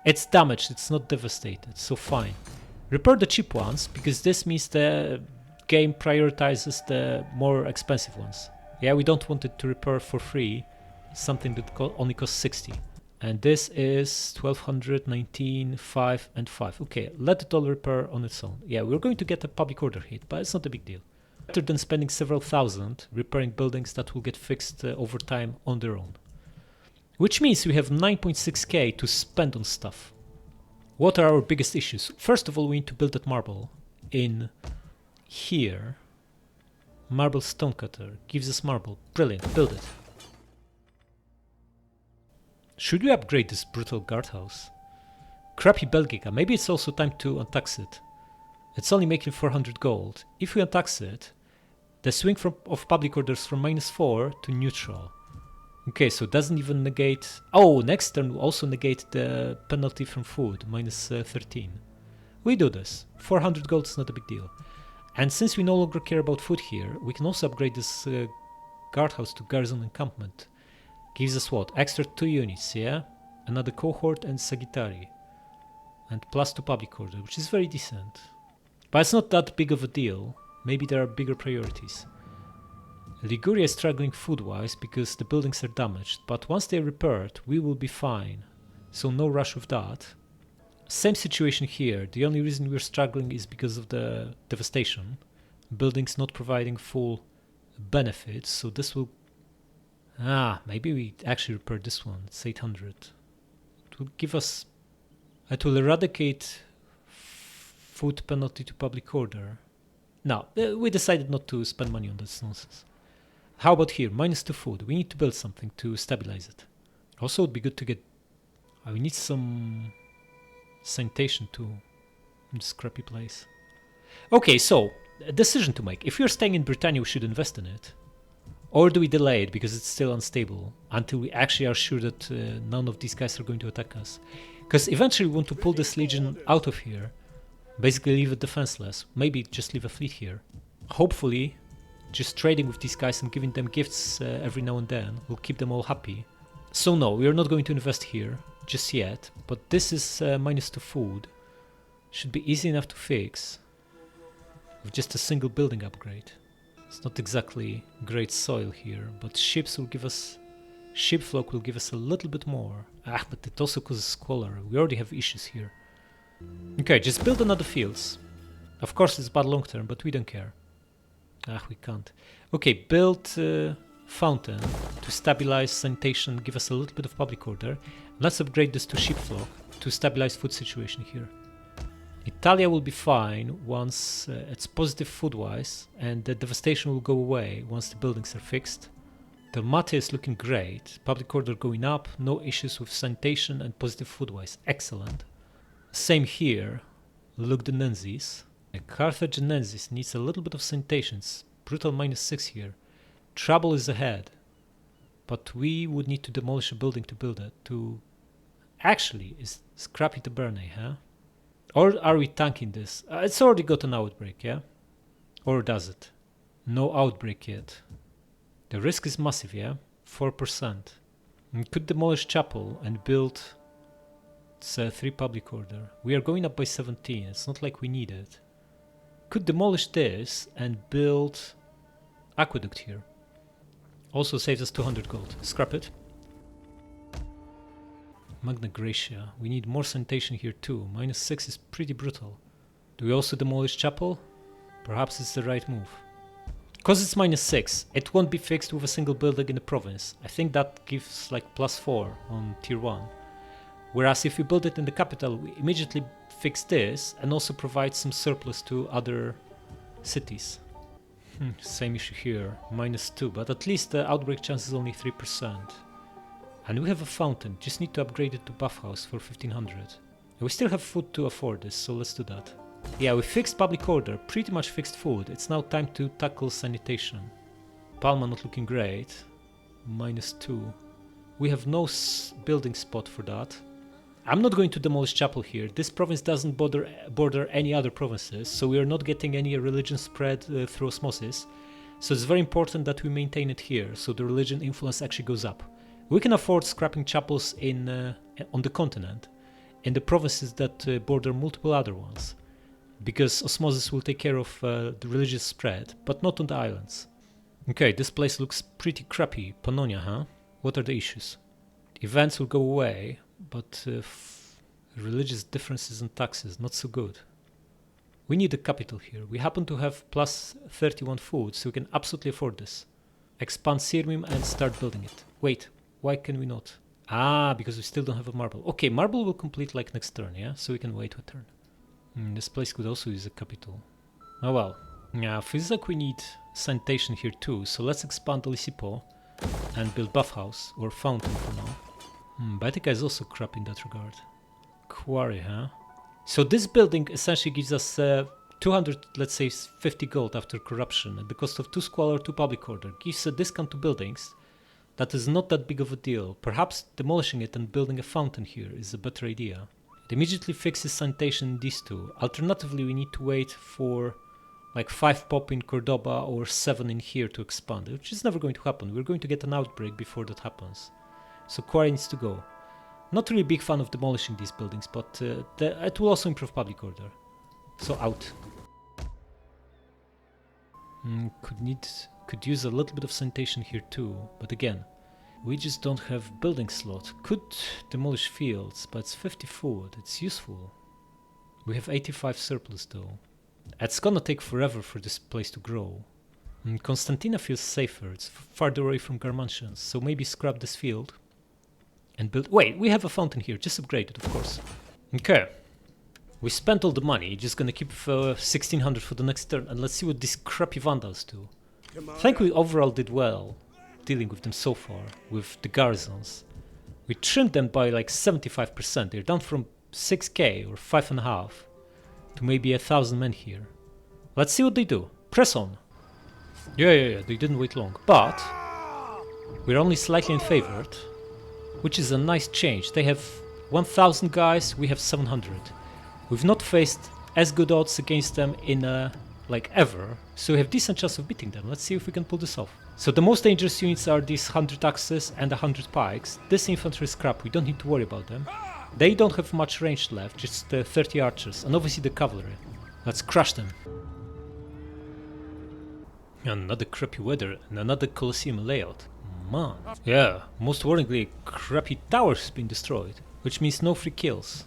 It's damaged, it's not devastated, so fine. Repair the cheap ones, because this means the game prioritizes the more expensive ones. Yeah, we don't want it to repair for free something that only costs 60. And this is 1200, 19, 5 and 5. Okay, let it all repair on its own. Yeah, we're going to get a public order hit, but it's not a big deal. Better than spending several thousand repairing buildings that will get fixed over time on their own. Which means we have 9.6k to spend on stuff. What are our biggest issues? First of all, we need to build that marble in here. Marble stonecutter gives us marble. Brilliant, build it. Should we upgrade this brutal guardhouse? Crappy Belgica, maybe it's also time to untax it. It's only making 400 gold. If we untax it, the swing of public orders from -4 to neutral. Okay, so it doesn't even negate... Oh, next turn will also negate the penalty from food, minus 13. We do this. 400 gold is not a big deal. And since we no longer care about food here, we can also upgrade this guardhouse to garrison encampment. Gives us what? Extra 2 units, yeah? Another cohort and Sagittari. And plus 2 public order, which is very decent. But it's not that big of a deal. Maybe there are bigger priorities. Liguria is struggling food-wise because the buildings are damaged, but once they're repaired, we will be fine. So no rush with that. Same situation here. The only reason we're struggling is because of the devastation. Buildings not providing full benefits, so this will... maybe we actually repair this one. It's 800. It will give us... It will eradicate food penalty to public order. No, we decided not to spend money on this nonsense. How about here? Minus 2 food. We need to build something to stabilize it. Also, it would be good to get... we need some sanitation too in this crappy place. Okay, so, a decision to make. If we're staying in Britannia, we should invest in it. Or do we delay it because it's still unstable until we actually are sure that none of these guys are going to attack us? Because eventually we want to pull this legion out of here. Basically leave it defenseless. Maybe just leave a fleet here. Hopefully, just trading with these guys and giving them gifts every now and then will keep them all happy. So no, we are not going to invest here just yet. But this is minus 2 food. Should be easy enough to fix with just a single building upgrade. It's not exactly great soil here, but ships will give us... Shipflock will give us a little bit more. But it also causes squalor. We already have issues here. Okay, just build another fields. Of course it's bad long term, but we don't care. We can't. Okay, build fountain to stabilize sanitation, give us a little bit of public order. Let's upgrade this to shipflock to stabilize food situation here. Italia will be fine once it's positive food-wise, and the devastation will go away once the buildings are fixed. Dalmatia is looking great, public order going up, no issues with sanitation and positive food-wise, excellent. Same here, Lugdunensis. Carthaginensis needs a little bit of sanitation, it's brutal minus 6 here. Trouble is ahead, but we would need to demolish a building to build it, to... Actually, is scrappy Tabernae, huh? Or are we tanking this? It's already got an outbreak, yeah? Or does it? No outbreak yet. The risk is massive, yeah? 4%. We could demolish chapel and build 3 public order. We are going up by 17, it's not like we need it. Could demolish this and build aqueduct here. Also saves us 200 gold. Scrap it. Magna Graecia. We need more sanitation here too. Minus 6 is pretty brutal. Do we also demolish chapel? Perhaps it's the right move. Because it's minus 6, it won't be fixed with a single building in the province. I think that gives like plus 4 on tier 1. Whereas if we build it in the capital, we immediately fix this and also provide some surplus to other cities. Same issue here, minus 2, but at least the outbreak chance is only 3%. And we have a fountain, just need to upgrade it to buff house for 1500. And we still have food to afford this, so let's do that. Yeah, we fixed public order, pretty much fixed food. It's now time to tackle sanitation. Palma not looking great. Minus 2. We have no building spot for that. I'm not going to demolish chapel here. This province doesn't border any other provinces, so we are not getting any religion spread through osmosis. So it's very important that we maintain it here, so the religion influence actually goes up. We can afford scrapping chapels on the continent, in the provinces that border multiple other ones, because osmosis will take care of the religious spread, but not on the islands. Okay, this place looks pretty crappy. Pannonia, huh? What are the issues? Events will go away, but religious differences and taxes, not so good. We need a capital here. We happen to have plus 31 food, so we can absolutely afford this. Expand Sirmium and start building it. Wait, why can we not? Because we still don't have a marble. Okay, marble will complete like next turn, yeah? So we can wait a turn. This place could also use a capital. Oh well. Yeah, feels like we need sanitation here too, so let's expand Lisipo and build buff house, or fountain for now. Baetica is also crap in that regard. Quarry, huh? So this building essentially gives us 200, let's say 50 gold after corruption at the cost of 2 squalor, 2 public order. Gives a discount to buildings That is not that big of a deal. Perhaps demolishing it and building a fountain here is a better idea. It immediately fixes sanitation in these two. Alternatively, we need to wait for like 5 pop in Cordoba or 7 in here to expand, which is never going to happen. We're going to get an outbreak before that happens. So quarry needs to go. Not really a big fan of demolishing these buildings, but it will also improve public order. So out. Could use a little bit of sanitation here too, but again, we just don't have building slot. Could demolish fields, but it's 50 food, it's useful. We have 85 surplus though. It's gonna take forever for this place to grow. Constantina feels safer, it's farther away from Garmantians, so maybe scrap this field and build... Wait, we have a fountain here, just upgrade it, of course. Okay. We spent all the money, just gonna keep 1600 for the next turn, and let's see what these crappy Vandals do. I think we overall did well dealing with them so far, with the garrisons. We trimmed them by like 75%, they're down from 6k or 5.5 to maybe 1,000 men here. Let's see what they do. Press on. Yeah, they didn't wait long, but we're only slightly in favored, which is a nice change. They have 1,000 guys, we have 700. We've not faced as good odds against them in like ever, so we have decent chance of beating them. Let's see if we can pull this off. So the most dangerous units are these 100 axes and 100 pikes. This infantry is crap, we don't need to worry about them. They don't have much range left, just 30 archers, and obviously the cavalry. Let's crush them. Another crappy weather and another Colosseum layout. Man. Yeah, most worryingly, crappy towers been destroyed, which means no free kills.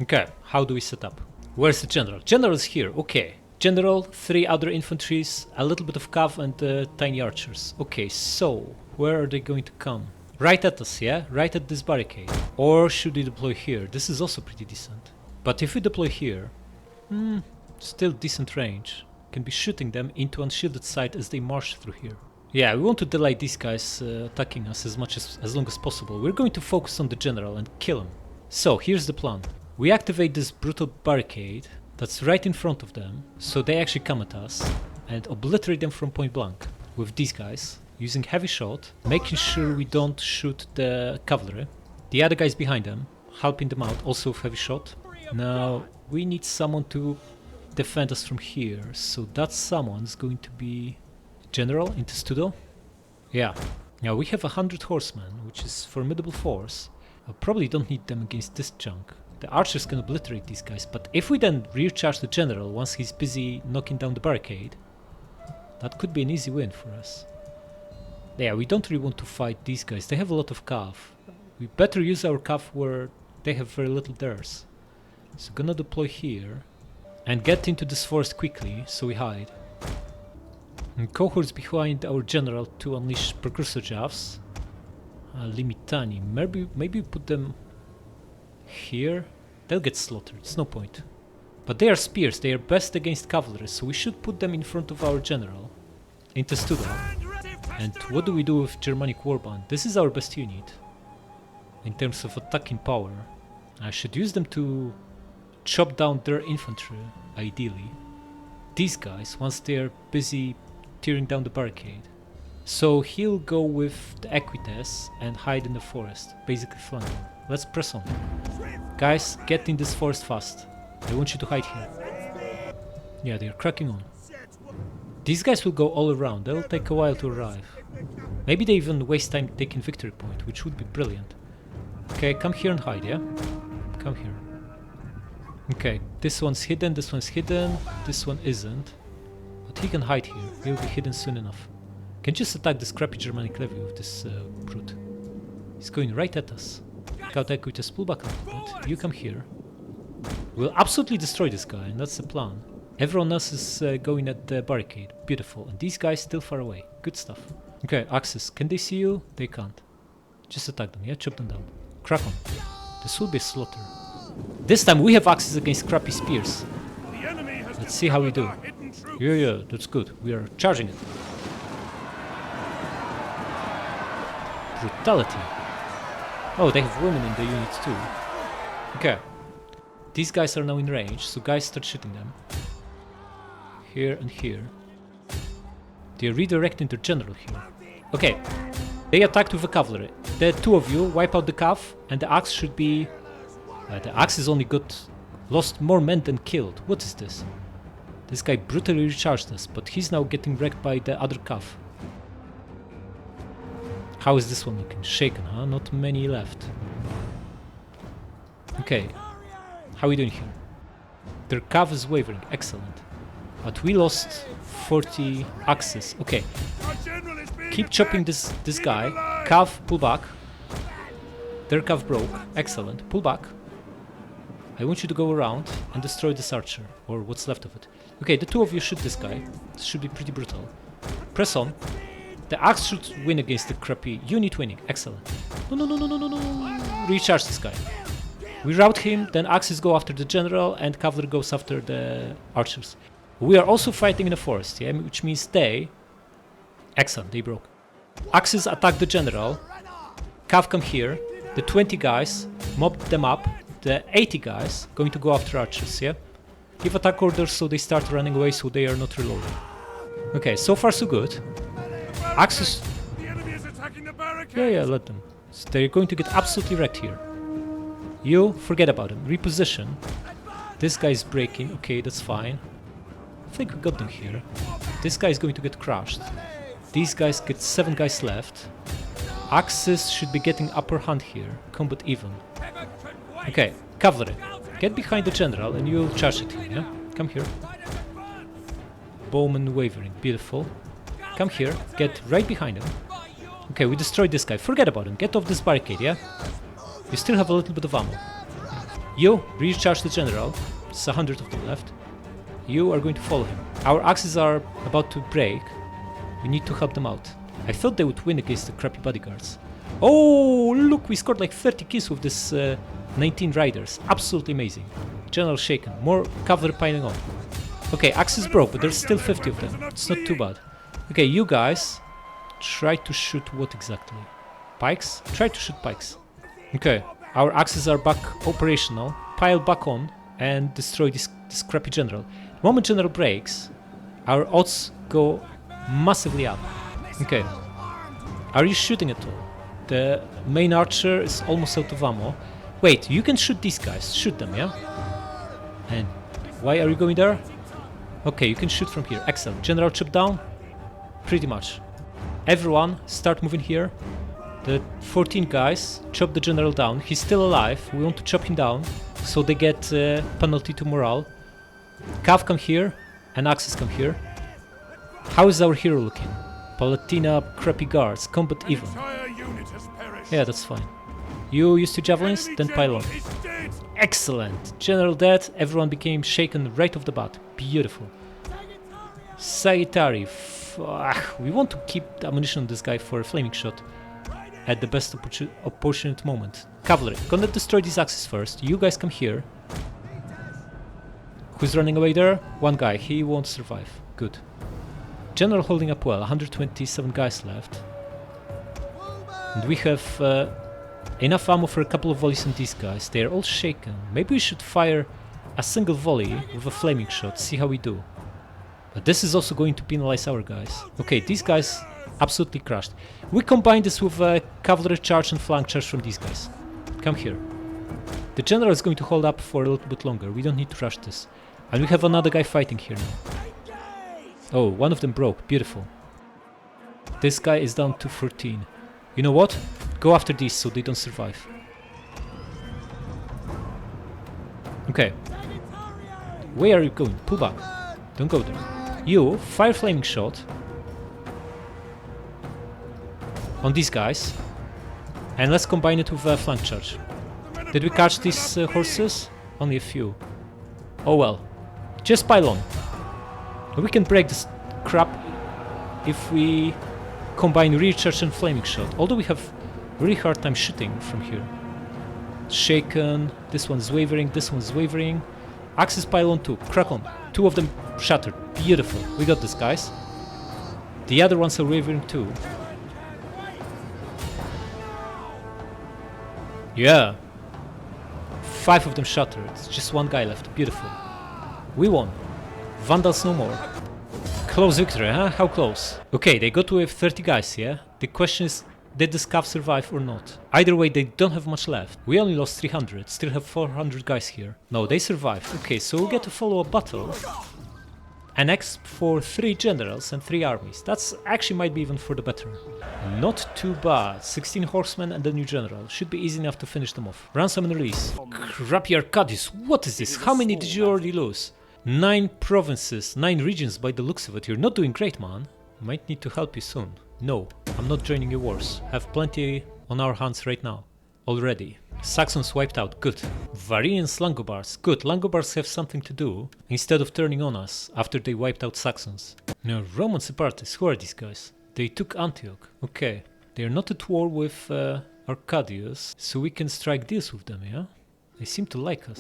Okay, how do we set up? Where's the general? General is here, okay. General, 3 other infantries, a little bit of cav and tiny archers. Okay, so where are they going to come? Right at us, yeah? Right at this barricade. Or should we deploy here? This is also pretty decent. But if we deploy here, still decent range. Can be shooting them into unshielded side as they march through here. Yeah, we want to delay these guys attacking us as long as possible. We're going to focus on the general and kill him. So here's the plan. We activate this brutal barricade that's right in front of them, so they actually come at us, and obliterate them from point blank with these guys, using heavy shot, making sure we don't shoot the cavalry. The other guys behind them, helping them out, also with heavy shot. Now, we need someone to defend us from here, so that someone's going to be General in Testudo. Yeah. Now we have 100 horsemen, which is formidable force. I probably don't need them against this chunk. The archers can obliterate these guys, but if we then recharge the general once he's busy knocking down the barricade, that could be an easy win for us. Yeah, we don't really want to fight these guys, they have a lot of cav. We better use our cav where they have very little theirs. So gonna deploy here and get into this forest quickly, so we hide. And cohorts behind our general to unleash precursor javs. Limitani, maybe put them here. They'll get slaughtered, it's no point. But they are spears, they are best against cavalry, so we should put them in front of our general. In Testudo. And what do we do with Germanic Warband? This is our best unit in terms of attacking power. I should use them to chop down their infantry, ideally. These guys, once they're busy tearing down the barricade. So he'll go with the Equites and hide in the forest, basically flanking. Let's press on. Guys, get in this forest fast. I want you to hide here. Yeah, they're cracking on. These guys will go all around, they'll take a while to arrive. Maybe they even waste time taking victory point, which would be brilliant. Okay, come here and hide, yeah? Come here. Okay, this one's hidden, this one isn't. But he can hide here, he'll be hidden soon enough. Can just attack this crappy Germanic levy with this brute. He's going right at us. Scout Equites, pull back a little bit. You come here. We'll absolutely destroy this guy, and that's the plan. Everyone else is going at the barricade. Beautiful. And these guys still far away. Good stuff. Okay, Axis. Can they see you? They can't. Just attack them, yeah? Chop them down. Crack on. This will be a slaughter. This time we have Axis against crappy spears. Let's see how we do. Yeah, that's good. We are charging it. Brutality. Oh, they have women in the units too. Okay. These guys are now in range, so guys start shooting them. Here and here. They're redirecting their general here. Okay. They attacked with the cavalry. The two of you wipe out the cav, and the axe should be... the axe is only got... lost more men than killed. What is this? This guy brutally recharged us, but he's now getting wrecked by the other cav. How is this one looking? Shaken, huh? Not many left. Okay. How are we doing here? Their cav is wavering. Excellent. But we lost 40 axes. Okay. Keep chopping this guy. Cav, pull back. Their cav broke. Excellent. Pull back. I want you to go around and destroy this archer, or what's left of it. Okay, the two of you shoot this guy. This should be pretty brutal. Press on. The axe should win against the crappy unit winning. Excellent. No. Recharge this guy. We rout him, then axes go after the general, and cavalry goes after the archers. We are also fighting in a forest, yeah, which means they... Excellent, they broke. Axes attack the general. Cav come here. The 20 guys mob them up. The 80 guys going to go after archers, yeah? Give attack orders so they start running away so they are not reloading. Okay, so far so good. Axes... The enemy is attacking the barricades. Yeah, let them. So they're going to get absolutely wrecked here. You, forget about him. Reposition. This guy is breaking. Okay, that's fine. I think we got them here. This guy is going to get crushed. These guys get 7 guys left. Axis should be getting upper hand here. Combat even. Okay, cavalry. Get behind the general and you'll charge at him, yeah? Come here. Bowman wavering. Beautiful. Come here. Get right behind him. Okay, we destroyed this guy. Forget about him. Get off this barricade, yeah? You still have a little bit of ammo. You, recharge the general. There's 100 of them left. You are going to follow him. Our axes are about to break. We need to help them out. I thought they would win against the crappy bodyguards. Oh, look, we scored like 30 kills with this 19 riders. Absolutely amazing. General shaken. More cavalry piling on. Okay, axes broke, but there's still 50 of them. It's not too bad. Okay, you guys try to shoot what exactly? Pikes? Try to shoot pikes. Okay, our axes are back operational. Pile back on and destroy this crappy general. The moment general breaks, our odds go massively up. Okay, are you shooting at all? The main archer is almost out of ammo. Wait, you can shoot these guys. Shoot them, yeah? And why are you going there? Okay, you can shoot from here. Excellent. General chop down? Pretty much. Everyone, start moving here. The 14 guys chop the general down. He's still alive. We want to chop him down so they get penalty to morale. Cav come here and Axis come here. How is our hero looking? Palatina, crappy guards, combat even. Yeah, that's fine. You used 2 javelins, then pile on. Excellent! General dead, everyone became shaken right off the bat. Beautiful. Sagittari. We want to keep the ammunition on this guy for a flaming shot at the best opportunate moment. Cavalry, gonna destroy these axes first. You guys come here. Who's running away there? One guy, he won't survive. Good. General holding up well, 127 guys left. And we have enough ammo for a couple of volleys on these guys. They are all shaken. Maybe we should fire a single volley with a flaming shot, see how we do. But this is also going to penalize our guys. Okay, these guys absolutely crushed. We combine this with a cavalry charge and flank charge from these guys. Come here. The general is going to hold up for a little bit longer. We don't need to rush this. And we have another guy fighting here now. Oh, one of them broke. Beautiful. This guy is down to 14. You know what? Go after these so they don't survive. Okay. Where are you going? Pull back. Don't go there. You, fire flaming shot on these guys. And let's combine it with a flank charge. Did we catch these horses? Only a few. Oh well. Just pile on. We can break this crap if we combine rear charge and flaming shot. Although we have really hard time shooting from here. Shaken. This one's wavering. This one's wavering. Axis pile on 2. Crack on. 2 of them shattered. Beautiful. We got this, guys. The other ones are wavering too. Yeah. 5 of them shattered. Just 1 guy left. Beautiful. We won. Vandals no more. Close victory, huh? How close? Okay, they got away with 30 guys, yeah? The question is, Did the scav survive or not? Either way, they don't have much left. We only lost 300, still have 400 guys here. No, they survived. Okay, so we'll get to follow a battle. An exp for 3 generals and 3 armies. That's actually might be even for the better. Not too bad. 16 horsemen and a new general. Should be easy enough to finish them off. Ransom and release. Crappy Arcadius, what is this? How many did you already lose? 9 provinces, 9 regions by the looks of it. You're not doing great, man. Might need to help you soon. No, I'm not joining your wars. Have plenty on our hands right now. Already. Saxons wiped out, good. Varians, Langobards, good. Langobards have something to do instead of turning on us after they wiped out Saxons. Now, Roman separatists, who are these guys? They took Antioch. Okay, they are not at war with Arcadius, so we can strike deals with them, yeah? They seem to like us.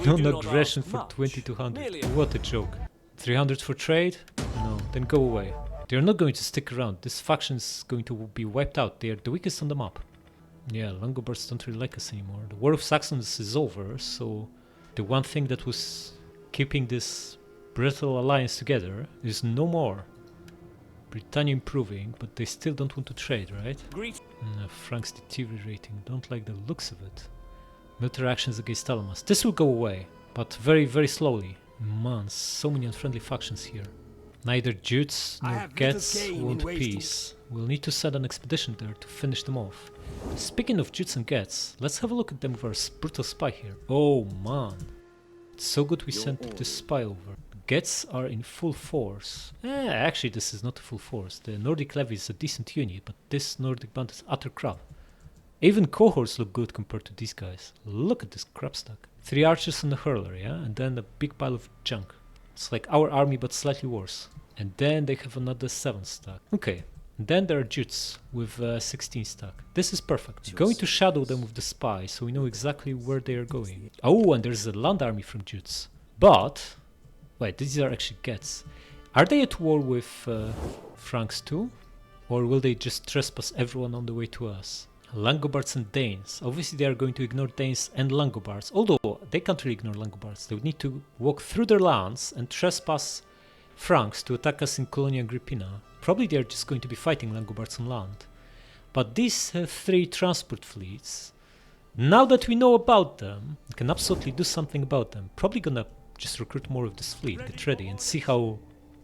Non-aggression for 2200. What a joke. 300 for trade? No, then go away. They are not going to stick around. This faction is going to be wiped out. They are the weakest on the map. Yeah, Langobards don't really like us anymore. The War of Saxons is over, so the one thing that was keeping this brittle alliance together is no more. Britannia improving, but they still don't want to trade, right? Franks deteriorating, don't like the looks of it. Military actions against Talamas. This will go away, but very, very slowly. Man, so many unfriendly factions here. Neither Jutes nor Gets want peace. We'll need to send an expedition there to finish them off. Speaking of Jutes and Gets, let's have a look at them with our brutal spy here. Oh man, it's so good we sent this spy over. Gets are in full force. Actually this is not a full force. The Nordic levy is a decent unit, but this Nordic band is utter crap. Even cohorts look good compared to these guys. Look at this crap stack. 3 archers and a hurler, yeah? And then a big pile of junk. It's like our army but slightly worse. And then they have another 7 stack. Okay. And then there are Jutes with 16 stack. This is perfect. Going to shadow them with the spy so we know exactly where they are going. Oh, and there's a land army from Jutes. But... wait, these are actually Gets. Are they at war with Franks too? Or will they just trespass everyone on the way to us? Langobards and Danes. Obviously they are going to ignore Danes and Langobards. Although they can't really ignore Langobards. They would need to walk through their lands and trespass Franks to attack us in Colonia Agrippina. Probably they are just going to be fighting Langobards on land. But these 3 transport fleets, now that we know about them, we can absolutely do something about them. Probably gonna just recruit more of this fleet, get ready, and see how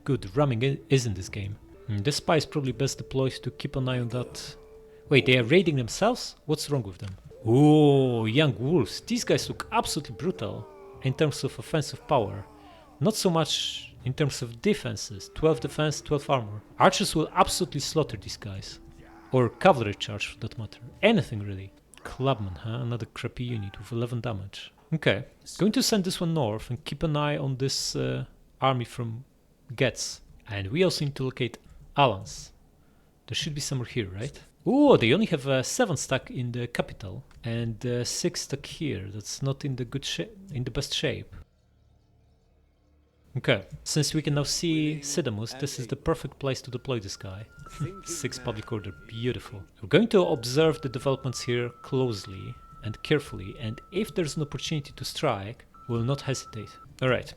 good ramming is in this game. This spy is probably best deployed to keep an eye on that. Wait, they are raiding themselves? What's wrong with them? Oh, young wolves. These guys look absolutely brutal in terms of offensive power. Not so much in terms of defenses. 12 defense, 12 armor. Archers will absolutely slaughter these guys. Or cavalry charge for that matter. Anything really. Clubman, huh? Another crappy unit with 11 damage. Okay. Going to send this one north and keep an eye on this army from Gets. And we also need to locate Alans. There should be somewhere here, right? Oh, they only have 7 stack in the capital and 6 stack here. That's not in the in the best shape. Okay, since we can now see Sidamus, this is the perfect place to deploy this guy. 6 public order, beautiful. We're going to observe the developments here closely and carefully, and if there's an opportunity to strike, we'll not hesitate. Alright,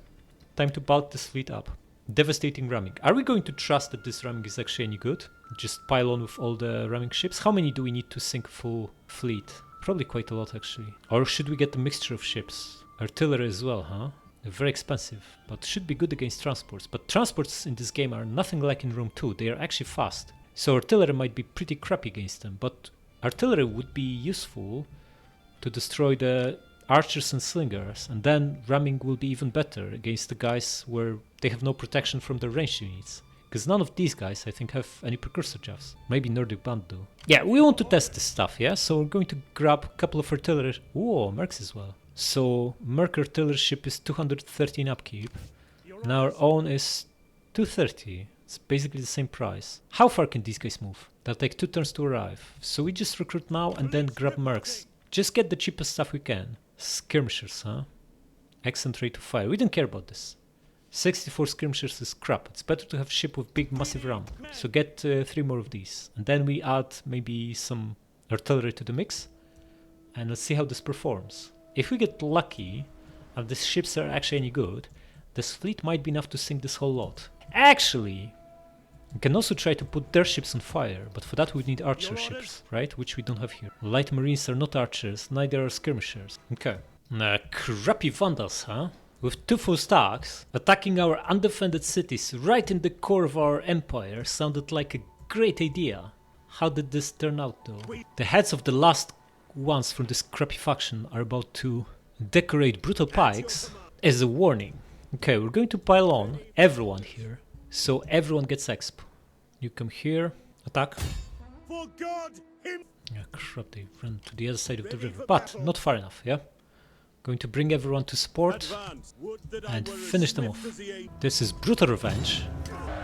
time to bulk this fleet up. Devastating ramming. Are we going to trust that this ramming is actually any good? Just pile on with all the ramming ships? How many do we need to sink full fleet? Probably quite a lot actually. Or should we get a mixture of ships? Artillery as well, huh? They're very expensive, but should be good against transports. But transports in this game are nothing like in Rome 2, they are actually fast. So artillery might be pretty crappy against them, but artillery would be useful to destroy the archers and slingers, and then ramming will be even better against the guys where they have no protection from their ranged units. Because none of these guys, I think, have any precursor jaws. Maybe Nordic Band do. Yeah, we want to test this stuff, yeah? So we're going to grab a couple of artillery... Whoa, Mercs as well. So, Merc artillery ship is 213 upkeep, and our own is 230. It's basically the same price. How far can these guys move? They'll take 2 turns to arrive. So we just recruit now and then grab Mercs. Just get the cheapest stuff we can. Skirmishers, huh? Excellent rate of fire. We don't care about this. 64 skirmishers is crap. It's better to have ship with big massive ram. So get 3 more of these. And then we add maybe some artillery to the mix. And let's see how this performs. If we get lucky, and these ships are actually any good, this fleet might be enough to sink this whole lot. Actually, We can also try to put their ships on fire, but for that we need archer ships, right? Which we don't have here. Light marines are not archers, neither are skirmishers. Okay. Crappy vandals, huh? With 2 full stacks, attacking our undefended cities right in the core of our empire sounded like a great idea. How did this turn out though? The heads of the last ones from this crappy faction are about to decorate brutal pikes as a warning. Okay, we're going to pile on everyone here, so everyone gets exp. You come here, attack. For God, him. Yeah, crap, they ran to the other side of the river, but not far enough, yeah? Going to bring everyone to support and finish them off. This is brutal revenge.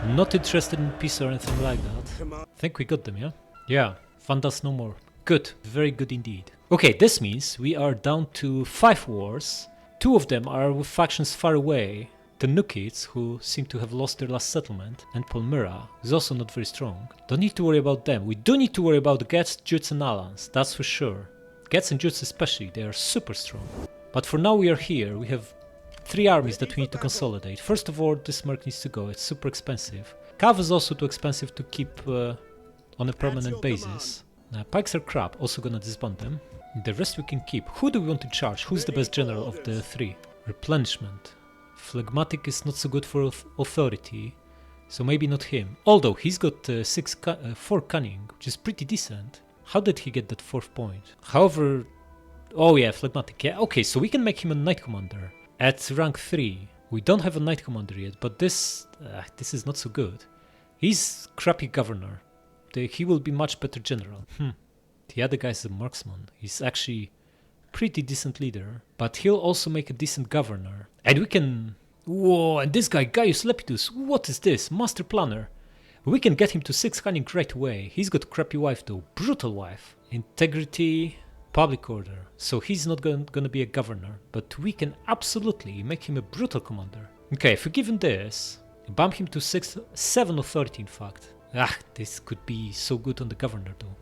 Not interested in peace or anything like that. I think we got them, yeah? Yeah, Vandals no more. Good, very good indeed. Okay, this means we are down to 5 wars. 2 of them are with factions far away. The Nukids, who seem to have lost their last settlement, and Palmyra, who's also not very strong. Don't need to worry about them. We do need to worry about the Gets, Jutes and Alans, that's for sure. Gets and Jutes especially, they are super strong. But for now we are here, we have 3 armies that we need to consolidate. First of all, this Merc needs to go, it's super expensive. Cav is also too expensive to keep on a permanent basis. Pikes are crap, also gonna disband them. The rest we can keep. Who do we want to charge? Who's the best general of the 3? Replenishment. Phlegmatic is not so good for authority, so maybe not him. Although he's got 4 cunning, which is pretty decent. How did he get that 4th point? However, oh yeah, phlegmatic. Yeah, okay, so we can make him a knight commander at rank 3. We don't have a knight commander yet, but this is not so good. He's crappy governor. He will be much better general. The other guy's a marksman. He's actually pretty decent leader, but he'll also make a decent governor. And we can... Whoa, and this guy, Gaius Lepidus, what is this? Master planner. We can get him to 6 cunning right away. He's got crappy wife though, brutal wife. Integrity, public order. So he's not gonna be a governor, but we can absolutely make him a brutal commander. Okay, if we give him this, bump him to 7 authority in fact. This could be so good on the governor though.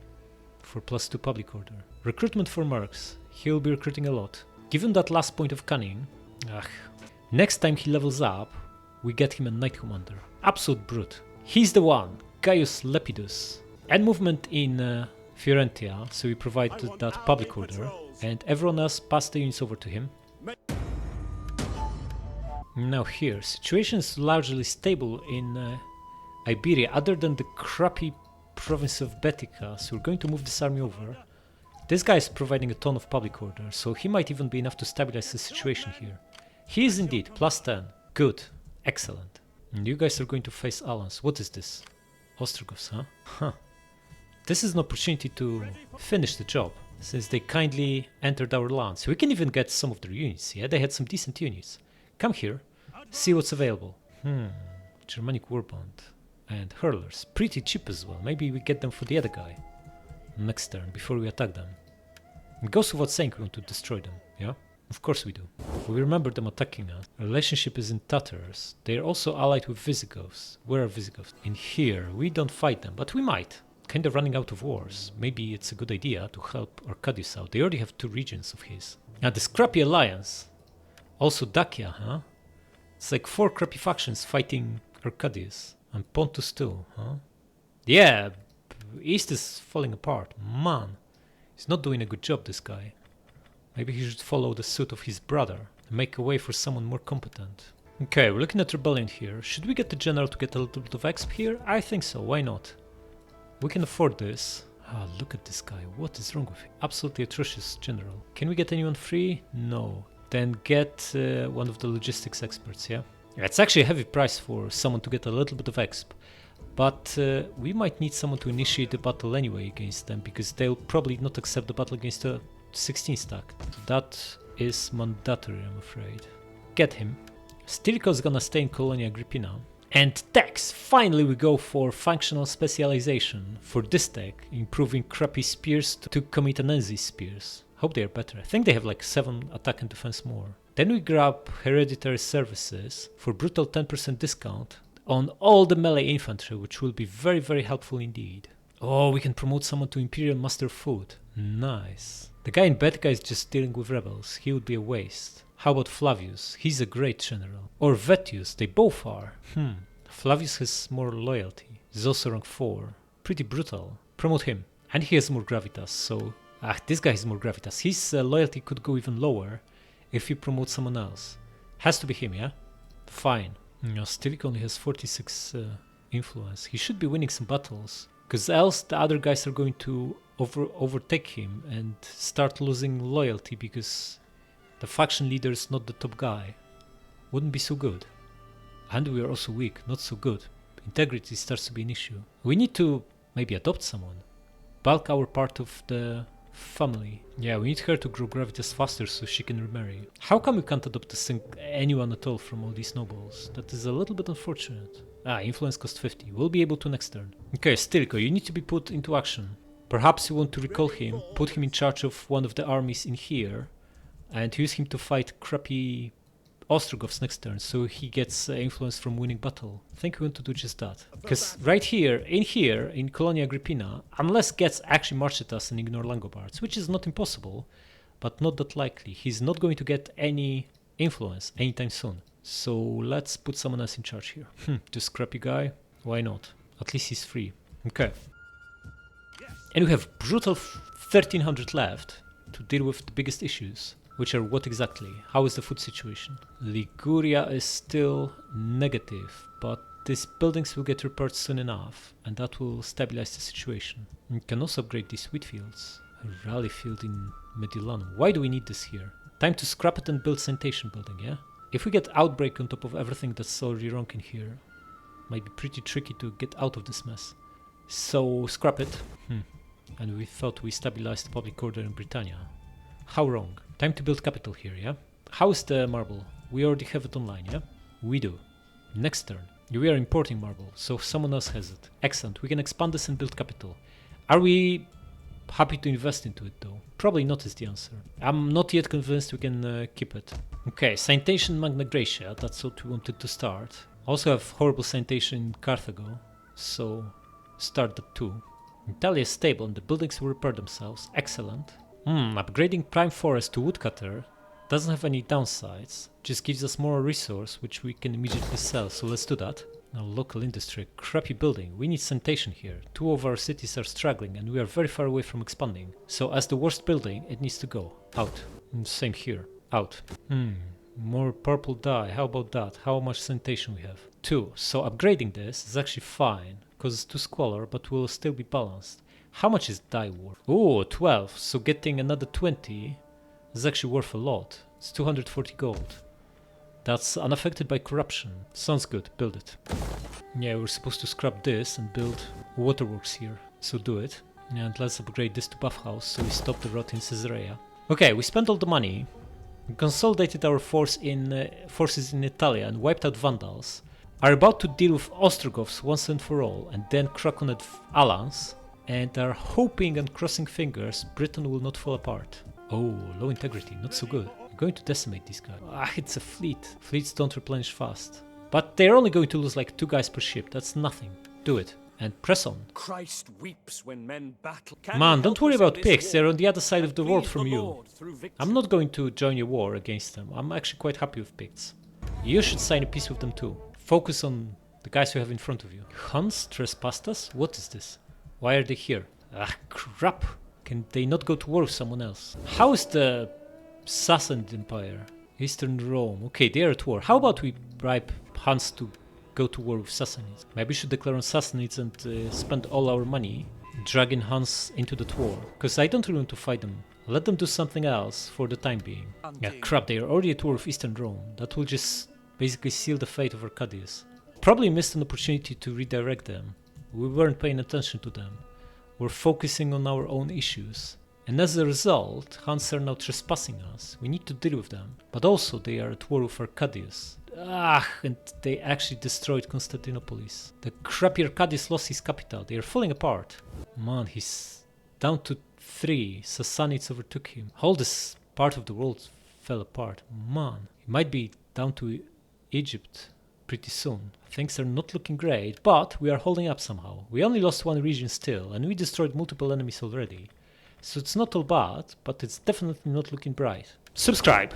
For +2 public order. Recruitment for mercs. He'll be recruiting a lot. Given that last point of cunning, next time he levels up, we get him a knight commander. Absolute brute. He's the one, Gaius Lepidus. And movement in Fiorentia, so we provide that public order. And everyone else pass the units over to him. Now here, situation is largely stable in Iberia, other than the crappy province of Betica, so we're going to move this army over. This guy is providing a ton of public order, so he might even be enough to stabilize the situation here. He is indeed, +10. Good. Excellent. And you guys are going to face Alans. What is this? Ostrogoths, huh? This is an opportunity to finish the job, since they kindly entered our lands. We can even get some of their units, yeah? They had some decent units. Come here, see what's available. Germanic Warband. And hurlers, pretty cheap as well. Maybe we get them for the other guy next turn before we attack them. It goes without saying we want to destroy them, yeah? Of course we do. We remember them attacking us. Our relationship is in tatters. They are also allied with Visigoths. Where are Visigoths? In here, we don't fight them, but we might. Kind of running out of wars. Maybe it's a good idea to help Arcadius out. They already have 2 regions of his. Now this crappy alliance. Also Dacia, huh? It's like 4 crappy factions fighting Arcadius. And Pontus too, huh? Yeah, East is falling apart. Man, he's not doing a good job, this guy. Maybe he should follow the suit of his brother and make a way for someone more competent. Okay, we're looking at rebellion here. Should we get the general to get a little bit of exp here? I think so, why not? We can afford this. Look at this guy, what is wrong with him? Absolutely atrocious general. Can we get anyone free? No. Then get one of the logistics experts, yeah? It's actually a heavy price for someone to get a little bit of exp, but we might need someone to initiate the battle anyway against them, because they'll probably not accept the battle against a 16 stack. That is mandatory, I'm afraid. Get him. Stilico's gonna stay in Colonia Agrippina. And techs! Finally we go for functional specialization for this tech, improving crappy spears to Comitanensis spears. Hope they are better. I think they have like 7 attack and defense more. Then we grab hereditary services for brutal 10% discount on all the melee infantry, which will be very, very helpful indeed. Oh, we can promote someone to Imperial Master of Food. Nice. The guy in Betica is just dealing with rebels. He would be a waste. How about Flavius? He's a great general. Or Vettius, they both are. Flavius has more loyalty. He's also rank 4. Pretty brutal. Promote him. And he has more gravitas, so... this guy has more gravitas. His loyalty could go even lower if you promote someone else. Has to be him, yeah? Fine. No, Stivik only has 46 influence. He should be winning some battles. Because else the other guys are going to overtake him and start losing loyalty because the faction leader is not the top guy. Wouldn't be so good. And we are also weak, not so good. Integrity starts to be an issue. We need to maybe adopt someone. Bulk our part of the family. Yeah, we need her to grow gravitas faster so she can remarry. How come we can't adopt anyone at all from all these nobles? That is a little bit unfortunate. Influence cost 50. We'll be able to next turn. Okay, Stilko, you need to be put into action. Perhaps you want to recall him, put him in charge of one of the armies in here, and use him to fight crappy Ostrogoths next turn, so he gets influence from winning battle. I think we want to do just that. Because right here, in Colonia Agrippina, unless Getz actually march at us and ignore Langobards, which is not impossible, but not that likely, he's not going to get any influence anytime soon. So let's put someone else in charge here. This scrappy guy, why not? At least he's free. Okay. And we have brutal 1300 left to deal with the biggest issues. Which are what exactly? How is the food situation? Liguria is still negative, but these buildings will get repaired soon enough, and that will stabilize the situation. We can also upgrade these wheat fields. A rally field in Mediolanum. Why do we need this here? Time to scrap it and build sanitation building, yeah? If we get outbreak on top of everything that's already wrong in here, might be pretty tricky to get out of this mess. So scrap it. And we thought we stabilized the public order in Britannia. How wrong? Time to build capital here, yeah? How is the marble? We already have it online, yeah? We do. Next turn. We are importing marble, so someone else has it. Excellent. We can expand this and build capital. Are we happy to invest into it though? Probably not is the answer. I'm not yet convinced we can keep it. Okay, sanitation Magna Graecia. That's what we wanted to start. Also have horrible sanitation in Carthago, so start that too. Italia is stable and the buildings will repair themselves. Excellent. Upgrading Prime Forest to Woodcutter doesn't have any downsides, just gives us more resource which we can immediately sell, so let's do that. Now local industry, crappy building, we need sanitation here. 2 of our cities are struggling and we are very far away from expanding. So as the worst building, it needs to go. Out. Same here. Out. More purple dye, how about that? How much sanitation we have? 2. So upgrading this is actually fine, because it's too squalor, but will still be balanced. How much is dye worth? Oh, 12. So getting another 20 is actually worth a lot. It's 240 gold. That's unaffected by corruption. Sounds good. Build it. Yeah, we're supposed to scrap this and build waterworks here. So do it. And let's upgrade this to buff house so we stop the rot in Caesarea. Okay, we spent all the money. We consolidated our forces in Italia and wiped out Vandals. Are about to deal with Ostrogoths once and for all and then crack on at Alans. And are hoping and crossing fingers Britain will not fall apart. Oh, low integrity, not so good. I'm going to decimate these guys. It's a fleet. Fleets don't replenish fast. But they're only going to lose like 2 guys per ship, that's nothing. Do it. And press on. Christ weeps when men battle. Man, don't worry about pigs, they're on the other side of the world from you. I'm not going to join a war against them, I'm actually quite happy with pigs. You should sign a peace with them too. Focus on the guys you have in front of you. Huns trespassed us? What is this? Why are they here? Crap! Can they not go to war with someone else? How is the Sassanid Empire? Eastern Rome. Okay, they are at war. How about we bribe Huns to go to war with Sassanids? Maybe we should declare on Sassanids and spend all our money dragging Huns into that war. Because I don't really want to fight them. Let them do something else for the time being. Yeah, crap, they are already at war with Eastern Rome. That will just basically seal the fate of Arcadius. Probably missed an opportunity to redirect them. We weren't paying attention to them. We're focusing on our own issues. And as a result, Huns are now trespassing us. We need to deal with them. But also they are at war with Arcadius. And they actually destroyed Constantinopolis. The crappy Arcadius lost his capital. They are falling apart. Man, he's down to 3. Sassanids overtook him. All this part of the world fell apart. Man, he might be down to Egypt pretty soon. Things are not looking great, but we are holding up somehow. We only lost 1 region still, and we destroyed multiple enemies already. So it's not all bad, but it's definitely not looking bright. Subscribe!